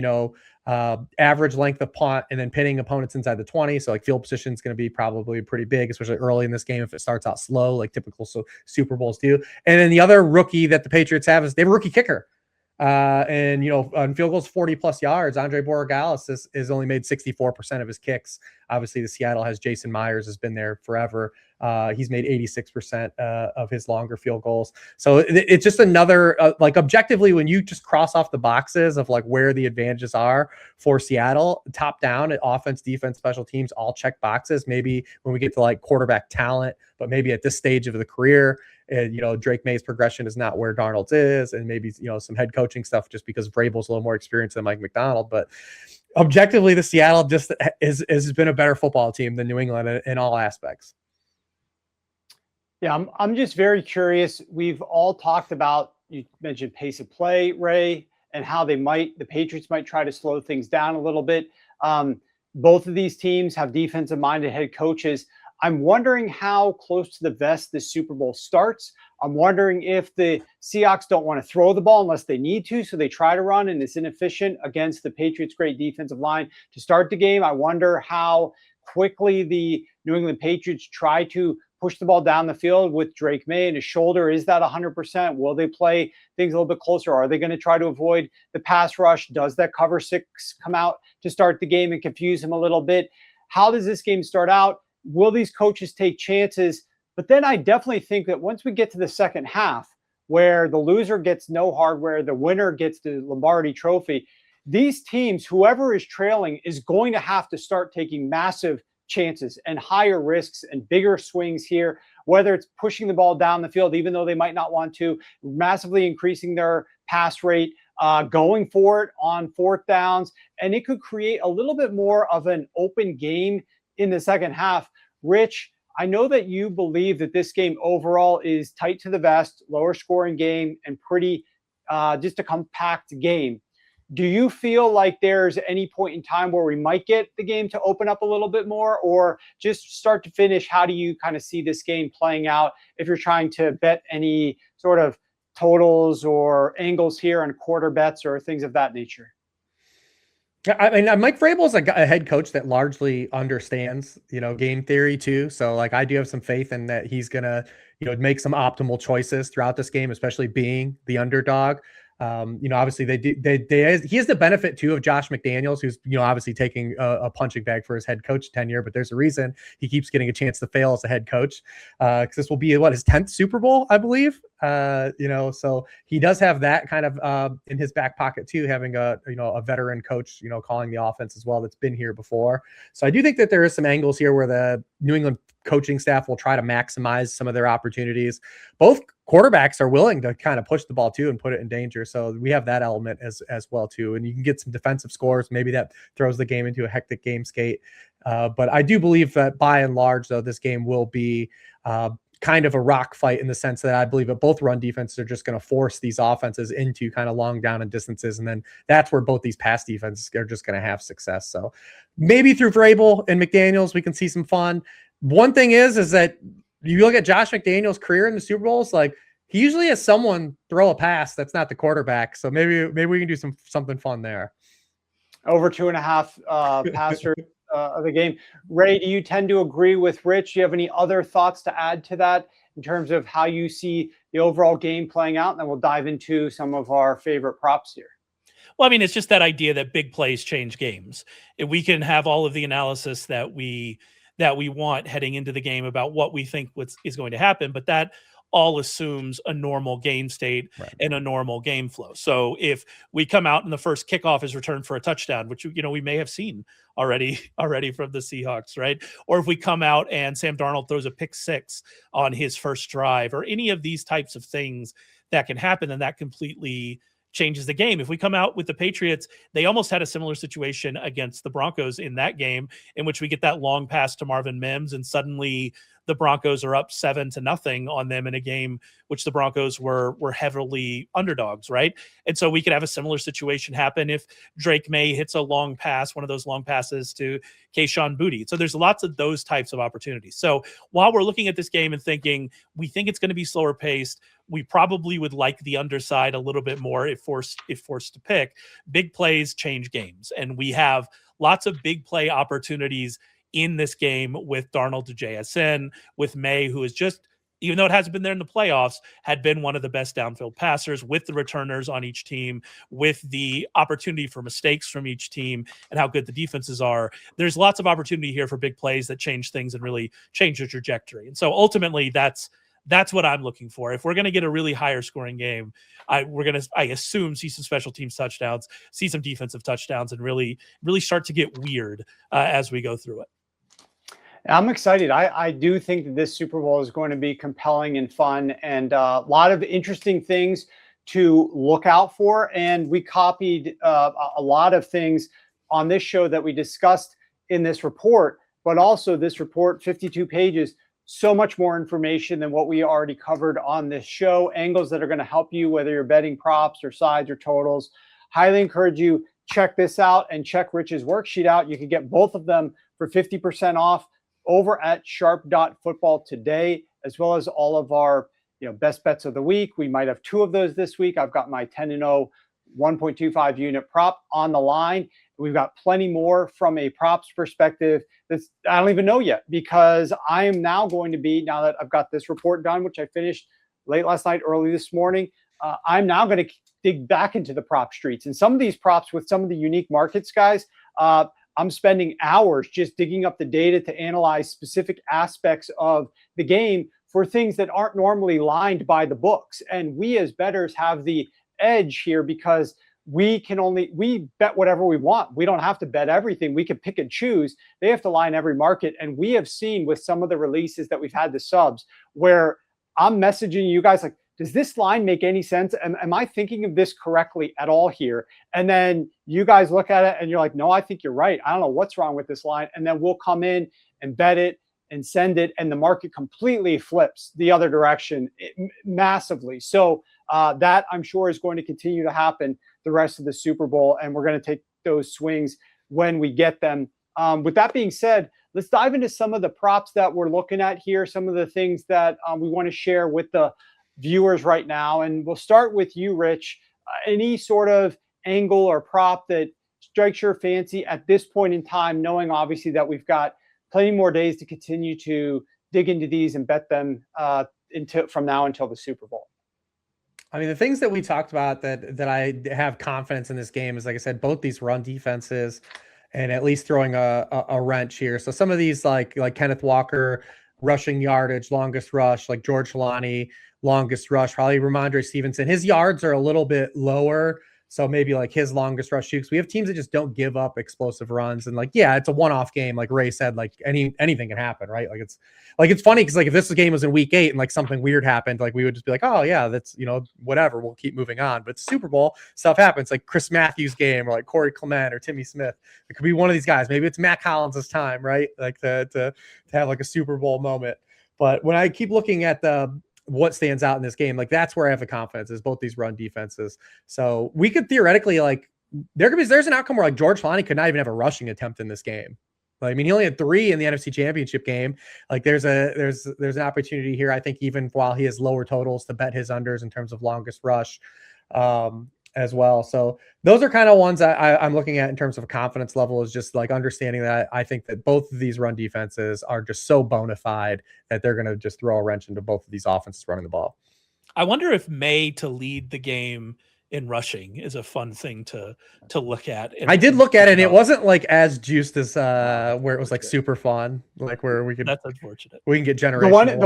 average length of punt and then pinning opponents inside the 20. So like, field position is going to be probably pretty big, especially early in this game if it starts out slow, like typical Super Bowls do. And then the other rookie that the Patriots have is they have a rookie kicker. On field goals 40+ yards, Andre Borregales is only made 64% of his kicks. Obviously, the Seattle has Jason Myers, has been there forever. He's made 86% of his longer field goals. So it's just another, objectively, when you just cross off the boxes of like where the advantages are for Seattle, top down at offense, defense, special teams, all check boxes. Maybe when we get to like quarterback talent, but maybe at this stage of the career, and Drake Maye's progression is not where Darnold's is, and maybe some head coaching stuff just because Vrabel's a little more experienced than Mike McDonald. But objectively, the Seattle just has been a better football team than New England in all aspects. Yeah, I'm just very curious. We've all talked about, you mentioned pace of play, Ray, and how the Patriots might try to slow things down a little bit. Both of these teams have defensive-minded head coaches. I'm wondering how close to the vest this Super Bowl starts. I'm wondering if the Seahawks don't want to throw the ball unless they need to, so they try to run, and it's inefficient against the Patriots' great defensive line to start the game. I wonder how quickly the New England Patriots try to push the ball down the field with Drake Maye and his shoulder? Is that 100%? Will they play things a little bit closer? Are they going to try to avoid the pass rush? Does that cover 6 come out to start the game and confuse him a little bit? How does this game start out? Will these coaches take chances? But then I definitely think that once we get to the second half, where the loser gets no hardware, the winner gets the Lombardi trophy, these teams, whoever is trailing, is going to have to start taking massive chances and higher risks and bigger swings here, whether it's pushing the ball down the field, even though they might not want to, massively increasing their pass rate, going for it on 4th downs. And it could create a little bit more of an open game in the second half. Rich, I know that you believe that this game overall is tight to the vest, lower scoring game, and pretty just a compact game. Do you feel like there's any point in time where we might get the game to open up a little bit more, or just start to finish? How do you kind of see this game playing out if you're trying to bet any sort of totals or angles here on quarter bets or things of that nature? I mean, Mike Vrabel's a head coach that largely understands, game theory too. So like, I do have some faith in that he's going to, make some optimal choices throughout this game, especially being the underdog. Obviously he has the benefit too of Josh McDaniels, who's, obviously taking a punching bag for his head coach tenure, but there's a reason he keeps getting a chance to fail as a head coach. Cause this will be his 10th Super Bowl, I believe. So he does have that kind of, in his back pocket too, having a veteran coach, calling the offense as well, that's been here before. So I do think that there is some angles here where the New England coaching staff will try to maximize some of their opportunities. Both quarterbacks are willing to kind of push the ball too and put it in danger. So we have that element as well too. And you can get some defensive scores. Maybe that throws the game into a hectic game skate. But I do believe that by and large, though, this game will be kind of a rock fight in the sense that I believe that both run defenses are just going to force these offenses into kind of long down and distances. And then that's where both these pass defenses are just going to have success. So maybe through Vrabel and McDaniels, we can see some fun. One thing is that you look at Josh McDaniels' career in the Super Bowls, like he usually has someone throw a pass that's not the quarterback. So maybe we can do something fun there. Over 2.5 passer of the game. Ray, do you tend to agree with Rich? Do you have any other thoughts to add to that in terms of how you see the overall game playing out? And then we'll dive into some of our favorite props here. Well, I mean, it's just that idea that big plays change games. If we can have all of the analysis that we want heading into the game about what we think is going to happen, but that all assumes a normal game state and a normal game flow. So if we come out and the first kickoff is returned for a touchdown, which we may have seen already from the Seahawks, right? Or if we come out and Sam Darnold throws a pick 6 on his first drive, or any of these types of things that can happen, then that completely changes the game. If we come out with the Patriots, they almost had a similar situation against the Broncos in that game, in which we get that long pass to Marvin Mims, and suddenly the Broncos are up 7-0 on them in a game which the Broncos were heavily underdogs, right? And so we could have a similar situation happen if Drake Maye hits a long pass, one of those long passes to Kayshon Boutte. So there's lots of those types of opportunities. So while we're looking at this game and thinking we think it's going to be slower paced, we probably would like the underside a little bit more if forced to pick. Big plays change games, and we have lots of big play opportunities in this game with Darnold to JSN, with May, who is just, even though it hasn't been there in the playoffs, had been one of the best downfield passers, with the returners on each team, with the opportunity for mistakes from each team and how good the defenses are. There's lots of opportunity here for big plays that change things and really change the trajectory. And so ultimately that's what I'm looking for. If we're going to get a really higher scoring game, we're going to, I assume, see some special teams touchdowns, see some defensive touchdowns, and really start to get weird as we go through it. I'm excited. I do think that this Super Bowl is going to be compelling and fun, and a lot of interesting things to look out for. And we copied a lot of things on this show that we discussed in this report, but also this report, 52 pages, so much more information than what we already covered on this show. Angles that are going to help you, whether you're betting props or sides or totals. Highly encourage you, check this out and check Rich's worksheet out. You can get both of them for 50% off over at sharp.football today, as well as all of our best bets of the week. We might have 2 of those this week. I've got my 10-0 1.25 unit prop on the line. We've got plenty more from a props perspective that's I don't even know yet, because I am now going to be, now that I've got this report done, which I finished late last night, early this morning, I'm now going to dig back into the prop streets. And some of these props with some of the unique markets, guys, I'm spending hours just digging up the data to analyze specific aspects of the game for things that aren't normally lined by the books. And we as bettors have the edge here because we bet whatever we want. We don't have to bet everything. We can pick and choose. They have to line every market. And we have seen with some of the releases that we've had the subs where I'm messaging you guys like, does this line make any sense? Am I thinking of this correctly at all here? And then you guys look at it and you're like, no, I think you're right. I don't know what's wrong with this line. And then we'll come in and bet it and send it. And the market completely flips the other direction massively. So that I'm sure is going to continue to happen the rest of the Super Bowl. And we're going to take those swings when we get them. With that being said, let's dive into some of the props that we're looking at here. Some of the things that we want to share with the viewers right now. And we'll start with you, Rich. Any sort of angle or prop that strikes your fancy at this point in time, knowing obviously that we've got plenty more days to continue to dig into these and bet them from now until the Super Bowl. I mean, the things that we talked about that I have confidence in this game is, like I said, both these run defenses and at least throwing a wrench here. So some of these like Kenneth Walker, rushing yardage, longest rush, like George Holani, longest rush, probably Ramondre Stevenson. His yards are a little bit lower, so maybe like his longest rush shoots. We have teams that just don't give up explosive runs, and like, yeah, it's a one-off game. Like Ray said, like anything can happen, right? Like it's funny because like if this game was in week 8 and like something weird happened, like we would just be like, oh yeah, that's whatever, we'll keep moving on. But Super Bowl stuff happens, like Chris Matthews game or like Corey Clement or Timmy Smith. It could be one of these guys. Maybe it's Matt Collins' time, right? Like to have like a Super Bowl moment. But when I keep looking at what stands out in this game, like that's where I have the confidence is both these run defenses. So we could theoretically there's an outcome where like George Holani could not even have a rushing attempt in this game. Like, I mean, he only had 3 in the NFC Championship game. Like there's an opportunity here, I think, even while he has lower totals, to bet his unders in terms of longest rush as well. So those are kind of ones I'm looking at in terms of a confidence level, is just like understanding that I think that both of these run defenses are just so bona fide that they're going to just throw a wrench into both of these offenses running the ball. I wonder if Maye to lead the game in rushing is a fun thing to look at. I did look at it, and it wasn't like as juiced as where it was like super fun, like where we could. That's unfortunate. We can get generational.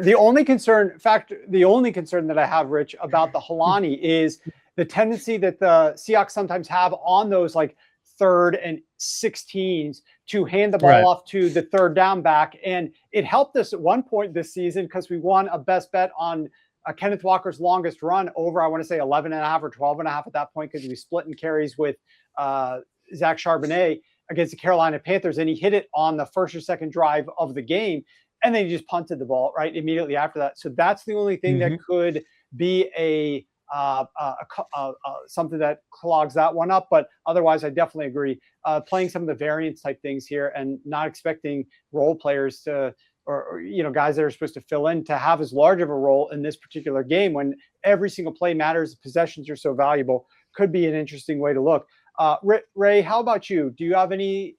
The only concern that I have, Rich, about the Holani is the tendency that the Seahawks sometimes have on those like 3rd and 16s to hand the ball off to the third down back. And it helped us at one point this season because we won a best bet on Kenneth Walker's longest run over, I want to say 11.5 or 12.5 at that point, because we split in carries with Zach Charbonnet against the Carolina Panthers. And he hit it on the first or second drive of the game. And then he just punted the ball right immediately after that. So that's the only thing that could be something that clogs that one up. But otherwise, I definitely agree. Playing some of the variance type things here and not expecting role players to, or guys that are supposed to fill in, to have as large of a role in this particular game when every single play matters. Possessions are so valuable. Could be an interesting way to look. Ray, how about you? Do you have any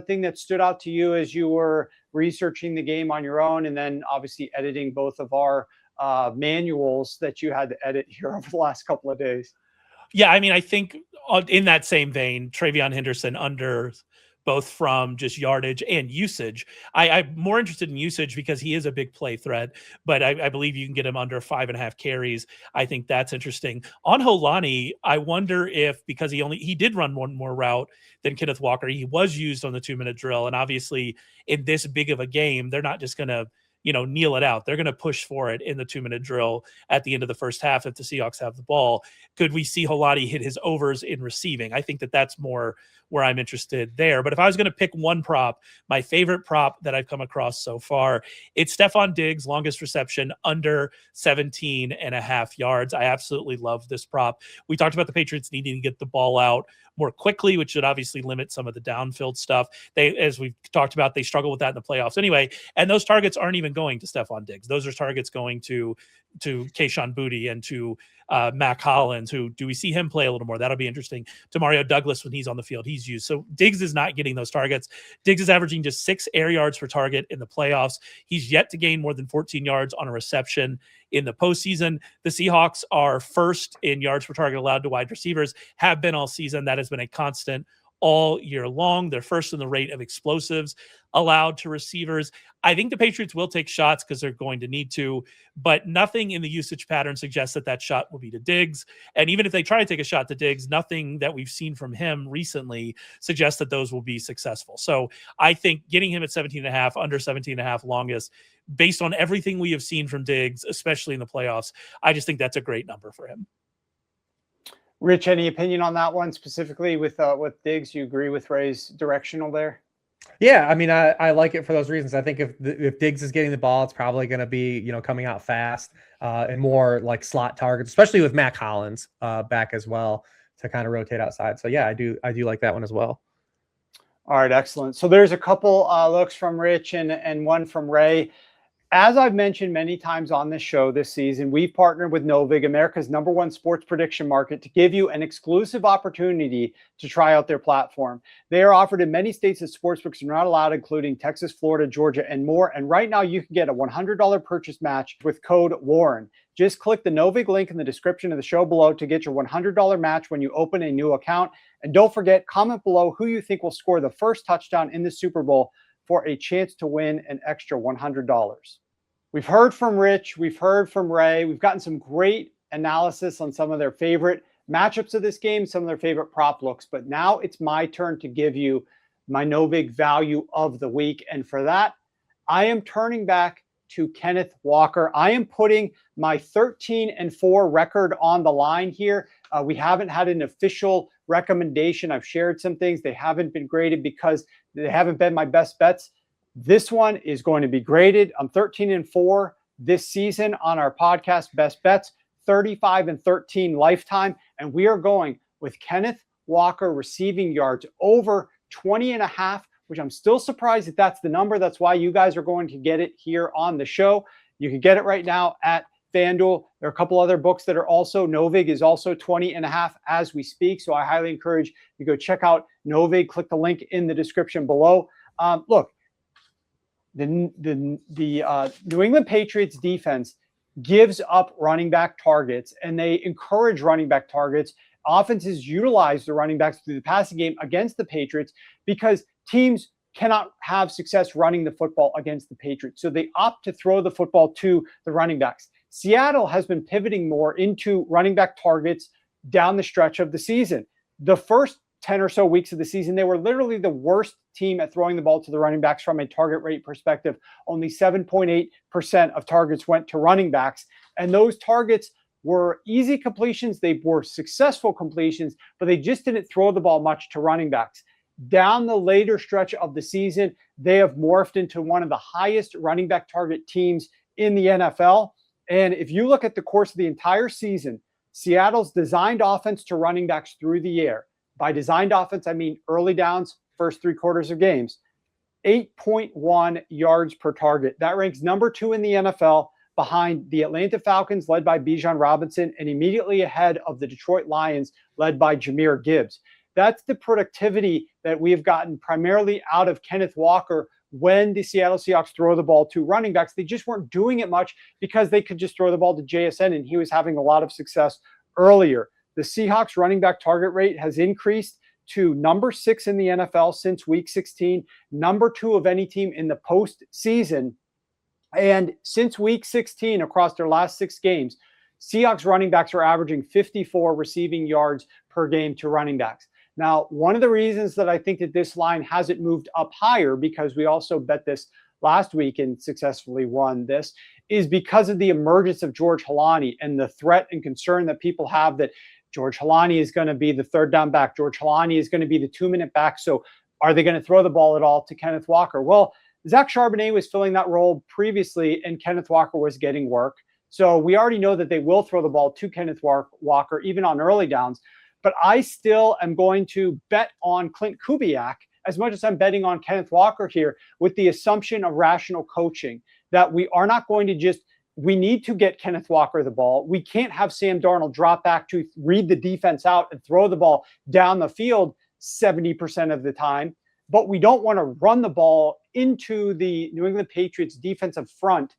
thing that stood out to you as you were researching the game on your own, and then obviously editing both of our manuals that you had to edit here over the last couple of days? Yeah, I mean, I think in that same vein, Travion Henderson under, both from just yardage and usage. I'm more interested in usage because he is a big play threat, but I believe you can get him under 5.5 carries. I think that's interesting. On Holani, I wonder if, because he did run one more route than Kenneth Walker, he was used on the 2-minute drill. And obviously in this big of a game, they're not just going to kneel it out. They're going to push for it in the 2-minute drill at the end of the first half if the Seahawks have the ball. Could we see Holani hit his overs in receiving? I think that's more where I'm interested there. But if I was going to pick one prop, my favorite prop that I've come across so far, it's Stephon Diggs, longest reception, under 17.5 yards. I absolutely love this prop. We talked about the Patriots needing to get the ball out more quickly, which should obviously limit some of the downfield stuff. As we've talked about, they struggle with that in the playoffs anyway. And those targets aren't even going to Stephon Diggs. Those are targets going to Kayshon Boutte and to Mac Hollins, who, do we see him play a little more? That'll be interesting. To Mario Douglas when he's on the field. He's he's used. So Diggs is not getting those targets. Diggs is averaging just 6 air yards per target in the playoffs. He's yet to gain more than 14 yards on a reception in the postseason. The Seahawks are first in yards per target allowed to wide receivers, have been all season. That has been a constant all year long. They're first in the rate of explosives allowed to receivers. I think the Patriots will take shots because they're going to need to, but nothing in the usage pattern suggests that that shot will be to Diggs. And even if they try to take a shot to Diggs, nothing that we've seen from him recently suggests that those will be successful. So I think getting him at 17.5, under 17.5 longest, based on everything we have seen from Diggs, especially in the playoffs, I just think that's a great number for him. Rich, any opinion on that one specifically with Diggs? You agree with Ray's directional there? Yeah, I mean, I like it for those reasons. I think if Diggs is getting the ball, it's probably going to be, coming out fast and more like slot targets, especially with Mac Hollins back as well to kind of rotate outside. So yeah, I do like that one as well. All right, excellent. So there's a couple looks from Rich and one from Ray. As I've mentioned many times on this show this season, we've partnered with Novig, America's #1 sports prediction market, to give you an exclusive opportunity to try out their platform. They are offered in many states that sportsbooks are not allowed, including Texas, Florida, Georgia, and more. And right now you can get a $100 purchase match with code Warren. Just click the Novig link in the description of the show below to get your $100 match when you open a new account. And don't forget, comment below who you think will score the first touchdown in the Super Bowl for a chance to win an extra $100. We've heard from Rich. We've heard from Ray. We've gotten some great analysis on some of their favorite matchups of this game, some of their favorite prop looks. But now it's my turn to give you my Novig value of the week. And for that, I am turning back to Kenneth Walker. I am putting my 13-4 record on the line here. We haven't had an official recommendation. I've shared some things. They haven't been graded because they haven't been my best bets. This one is going to be graded. I'm 13-4 this season on our podcast Best Bets, 35-13 lifetime. And we are going with Kenneth Walker receiving yards over 20.5, which I'm still surprised that that's the number. That's why you guys are going to get it here on the show. You can get it right now at FanDuel. There are a couple other books that are also, Novig is also 20.5 as we speak. So I highly encourage you go check out Novig. Click the link in the description below. Look, the New England Patriots defense gives up running back targets, and they encourage running back targets. Offenses utilize the running backs through the passing game against the Patriots because teams cannot have success running the football against the Patriots. So they opt to throw the football to the running backs. Seattle has been pivoting more into running back targets down the stretch of the season. The first 10 or so weeks of the season, they were literally the worst team at throwing the ball to the running backs from a target rate perspective. Only 7.8% of targets went to running backs. And those targets were easy completions. They were successful completions, but they just didn't throw the ball much to running backs. Down the later stretch of the season, they have morphed into one of the highest running back target teams in the NFL. And if you look at the course of the entire season, Seattle's designed offense to running backs through the air. By designed offense, I mean early downs, first 3 quarters of games, 8.1 yards per target. That ranks number 2 in the NFL behind the Atlanta Falcons, led by Bijan Robinson, and immediately ahead of the Detroit Lions, led by Jahmyr Gibbs. That's the productivity that we have gotten primarily out of Kenneth Walker when the Seattle Seahawks throw the ball to running backs. They just weren't doing it much because they could just throw the ball to JSN, and he was having a lot of success earlier. The Seahawks running back target rate has increased to number 6 in the NFL since week 16, number 2 of any team in the postseason. And since week 16, across their last 6 games, Seahawks running backs are averaging 54 receiving yards per game to running backs. Now, one of the reasons that I think that this line hasn't moved up higher, because we also bet this last week and successfully won this, is because of the emergence of George Holani and the threat and concern that people have that George Holani is going to be the third down back. George Holani is going to be the 2-minute back. So are they going to throw the ball at all to Kenneth Walker? Well, Zach Charbonnet was filling that role previously, and Kenneth Walker was getting work. So we already know that they will throw the ball to Kenneth Walker, even on early downs. But I still am going to bet on Clint Kubiak as much as I'm betting on Kenneth Walker here, with the assumption of rational coaching, that we are not going to just, we need to get Kenneth Walker the ball. We can't have Sam Darnold drop back to read the defense out and throw the ball down the field. 70% of the time, but we don't want to run the ball into the New England Patriots defensive front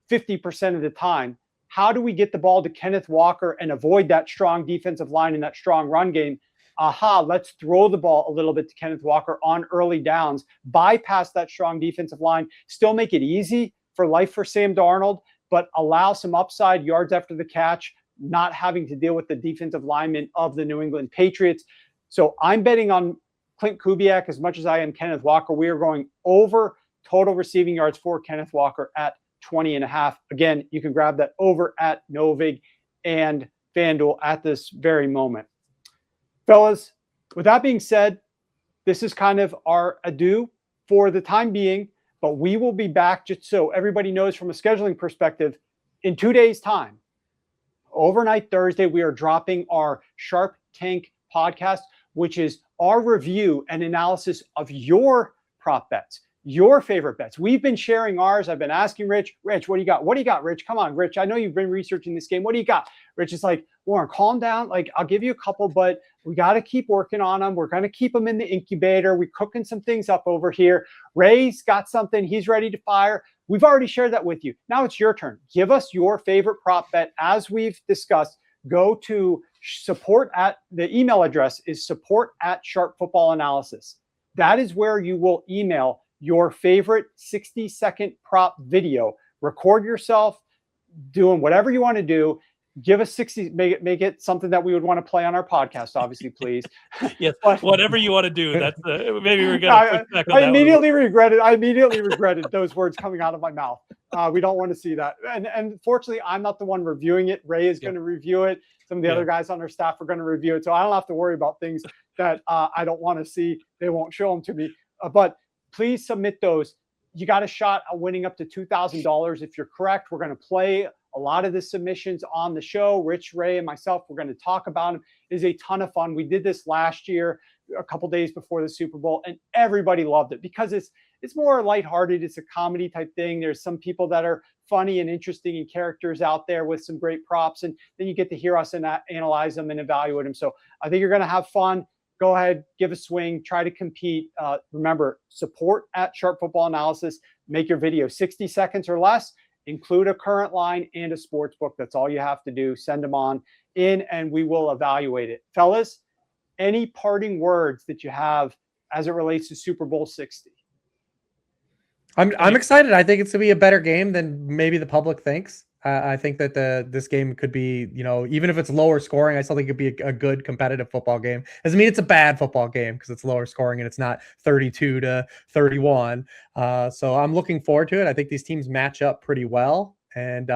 50% of the time. How do we get the ball to Kenneth Walker and avoid that strong defensive line and that strong run game? Let's throw the ball a little bit to Kenneth Walker on early downs, bypass that strong defensive line, still make it easy for life for Sam Darnold, but allow some upside yards after the catch, not having to deal with the defensive linemen of the New England Patriots. So I'm betting on Clint Kubiak as much as I am Kenneth Walker. We are going over total receiving yards for Kenneth Walker at 20.5. Again, you can grab that over at Novig and FanDuel at this very moment. Fellas, with that being said, this is kind of our adieu for the time being, but we will be back, just so everybody knows from a scheduling perspective, in 2 days' time. Overnight Thursday, we are dropping our Sharp Tank podcast, which is our review and analysis of your prop bets, your favorite bets. We've been sharing ours. I've been asking Rich, what do you got? What do you got, Rich? Come on, Rich. I know you've been researching this game. What do you got? Rich is like, Warren, calm down. Like, I'll give you a couple, but we got to keep working on them. We're going to keep them in the incubator. We're cooking some things up over here. Ray's got something. He's ready to fire. We've already shared that with you. Now it's your turn. Give us your favorite prop bet. As we've discussed, go to support at, the email address is support@Sharp Football Analysis. That is where you will email your favorite 60-second prop video. Record yourself doing whatever you want to do. Give us 60, make it something that we would want to play on our podcast, obviously, please. Yes, whatever you want to do. That's maybe we're gonna. I immediately regretted those words coming out of my mouth. We don't want to see that. And fortunately, I'm not the one reviewing it. Ray is going to review it. Some of the other guys on our staff are going to review it, so I don't have to worry about things that I don't want to see. They won't show them to me. But please submit those. You got a shot at winning up to $2,000 if you're correct. We're going to play a lot of the submissions on the show. Rich, Ray, and myself, we're going to talk about them. It is a ton of fun. We did this last year, a couple days before the Super Bowl, and everybody loved it because it's more lighthearted. It's a comedy type thing. There's some people that are funny and interesting and characters out there with some great props, and then you get to hear us and analyze them and evaluate them. So I think you're going to have fun. Go ahead, give a swing, try to compete. Remember, support@Sharp Football Analysis. Make your video 60 seconds or less. Include a current line and a sports book. That's all you have to do. Send them on in, and we will evaluate it. Fellas, any parting words that you have as it relates to Super Bowl 60? I'm excited. I think it's going to be a better game than maybe the public thinks. I think that this game could be, even if it's lower scoring, I still think it could be a good competitive football game. Doesn't mean it's a bad football game because it's lower scoring and it's not 32-31. So I'm looking forward to it. I think these teams match up pretty well. And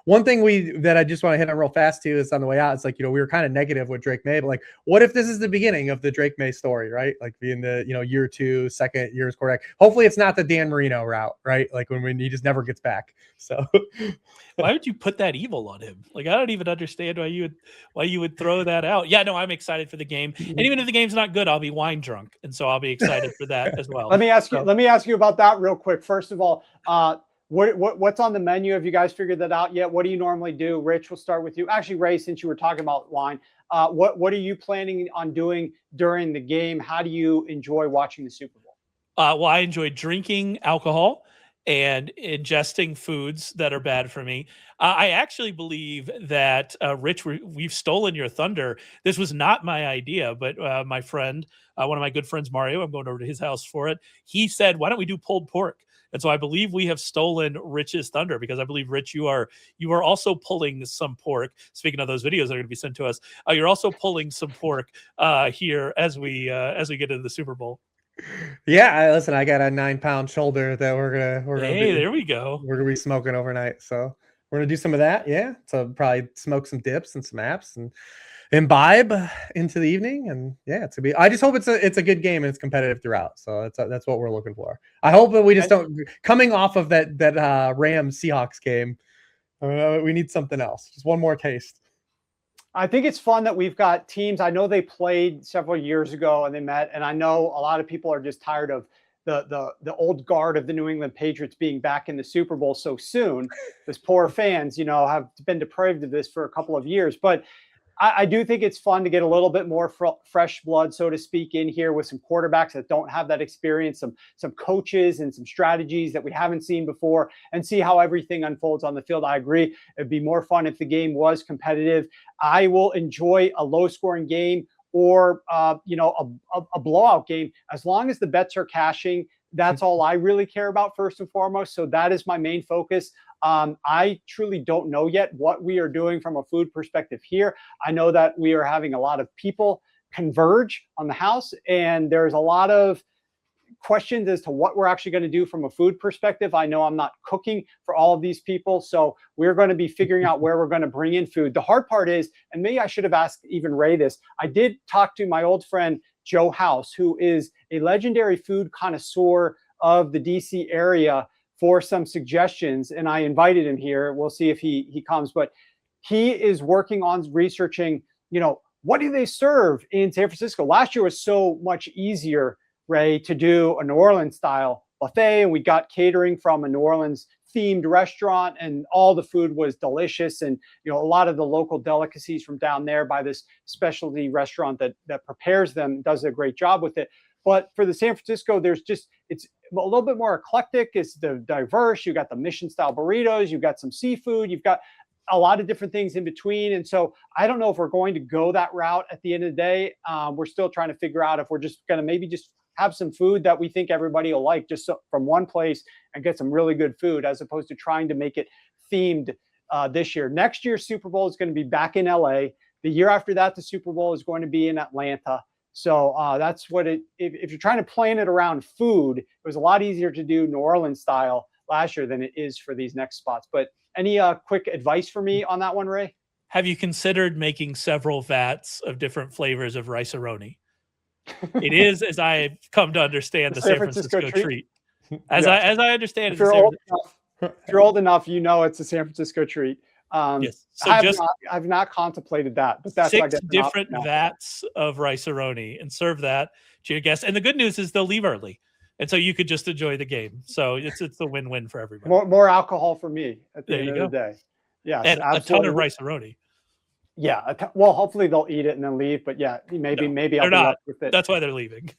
one thing that I just want to hit on real fast too is on the way out. It's like, we were kind of negative with Drake Maye, but like, what if this is the beginning of the Drake Maye story, right? Like being the, year 2, second year's quarterback. Hopefully it's not the Dan Marino route, right? Like when he just never gets back. So why would you put that evil on him? Like, I don't even understand why you would throw that out. Yeah, no, I'm excited for the game. And even if the game's not good, I'll be wine drunk. And so I'll be excited for that as well. Let me ask you about that real quick. First of all, what's on the menu? Have you guys figured that out yet? What do you normally do? Rich, we'll start with you. Actually, Ray, since you were talking about wine, what are you planning on doing during the game? How do you enjoy watching the Super Bowl? Well, I enjoy drinking alcohol and ingesting foods that are bad for me. I actually believe that, Rich, we've stolen your thunder. This was not my idea, but my friend, one of my good friends, Mario, I'm going over to his house for it. He said, why don't we do pulled pork? And so I believe we have stolen Rich's thunder because I believe, Rich, you are also pulling some pork. Speaking of those videos that are going to be sent to us, you're also pulling some pork here as we get into the Super Bowl. Yeah, listen, I got a 9-pound shoulder that we're gonna there we go. We're gonna be smoking overnight, so we're gonna do some of that. Yeah, so probably smoke some dips and some apps and imbibe into the evening, and yeah, it's gonna be. I just hope it's a good game and it's competitive throughout. So that's what we're looking for. I hope that we just don't coming off of that Rams Seahawks game. We need something else. Just one more taste. I think it's fun that we've got teams. I know they played several years ago and they met, and I know a lot of people are just tired of the old guard of the New England Patriots being back in the Super Bowl so soon. Those poor fans, have been deprived of this for a couple of years. But I do think it's fun to get a little bit more fresh blood, so to speak, in here with some quarterbacks that don't have that experience, some coaches and some strategies that we haven't seen before, and see how everything unfolds on the field. I agree. It'd be more fun if the game was competitive. I will enjoy a low-scoring game or a blowout game as long as the bets are cashing. That's all I really care about first and foremost. So that is my main focus. I truly don't know yet what we are doing from a food perspective here. I know that we are having a lot of people converge on the house, and there's a lot of questions as to what we're actually going to do from a food perspective. I know I'm not cooking for all of these people, so we're going to be figuring out where we're going to bring in food. The hard part is, and maybe I should have asked even Ray this, I did talk to my old friend Joe House, who is a legendary food connoisseur of the DC area, for some suggestions, and I invited him here. We'll see if he comes, but he is working on researching, what do they serve in San Francisco? Last year was so much easier, Ray, to do a New Orleans style buffet, and we got catering from a New Orleans themed restaurant, and all the food was delicious, and a lot of the local delicacies from down there by this specialty restaurant that prepares them does a great job with it. But for the San Francisco, it's a little bit more eclectic. It's diverse. You've got the mission style burritos. You've got some seafood. You've got a lot of different things in between. And so I don't know if we're going to go that route at the end of the day. We're still trying to figure out if we're just going to maybe just have some food that we think everybody will like from one place and get some really good food, as opposed to trying to make it themed this year. Next year's Super Bowl is going to be back in LA. The year after that, the Super Bowl is going to be in Atlanta. So that's what if you're trying to plan it around food, it was a lot easier to do New Orleans style last year than it is for these next spots. But any quick advice for me on that one, Ray? Have you considered making several vats of different flavors of rice-a-roni? It is, as I've come to understand, the San Francisco treat. As I understand it, if you're old enough, it's a San Francisco treat. Yes. So I've not contemplated that, but that's 6 different vats of rice-a-roni, and serve that to your guests. And the good news is they'll leave early, and so you could just enjoy the game. So it's a win-win for everybody. More alcohol for me at the end of the day. Yeah, and absolutely. A ton of rice-a-roni. Yeah. Well, hopefully they'll eat it and then leave. But yeah, maybe I'll be left with it. That's why they're leaving.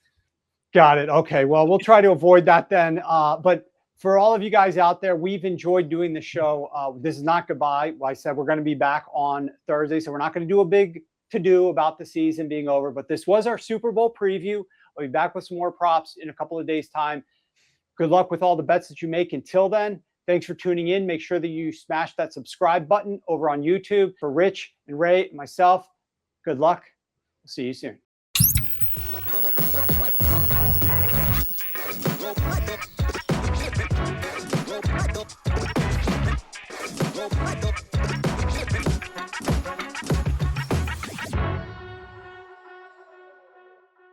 Got it. Okay. Well, we'll try to avoid that then. But for all of you guys out there, we've enjoyed doing the show. This is not goodbye. Like I said, we're going to be back on Thursday, so we're not going to do a big to-do about the season being over. But this was our Super Bowl preview. We'll be back with some more props in a couple of days' time. Good luck with all the bets that you make until then. Thanks for tuning in. Make sure that you smash that subscribe button over on YouTube. For Rich and Ray and myself, good luck. We'll see you soon. Go,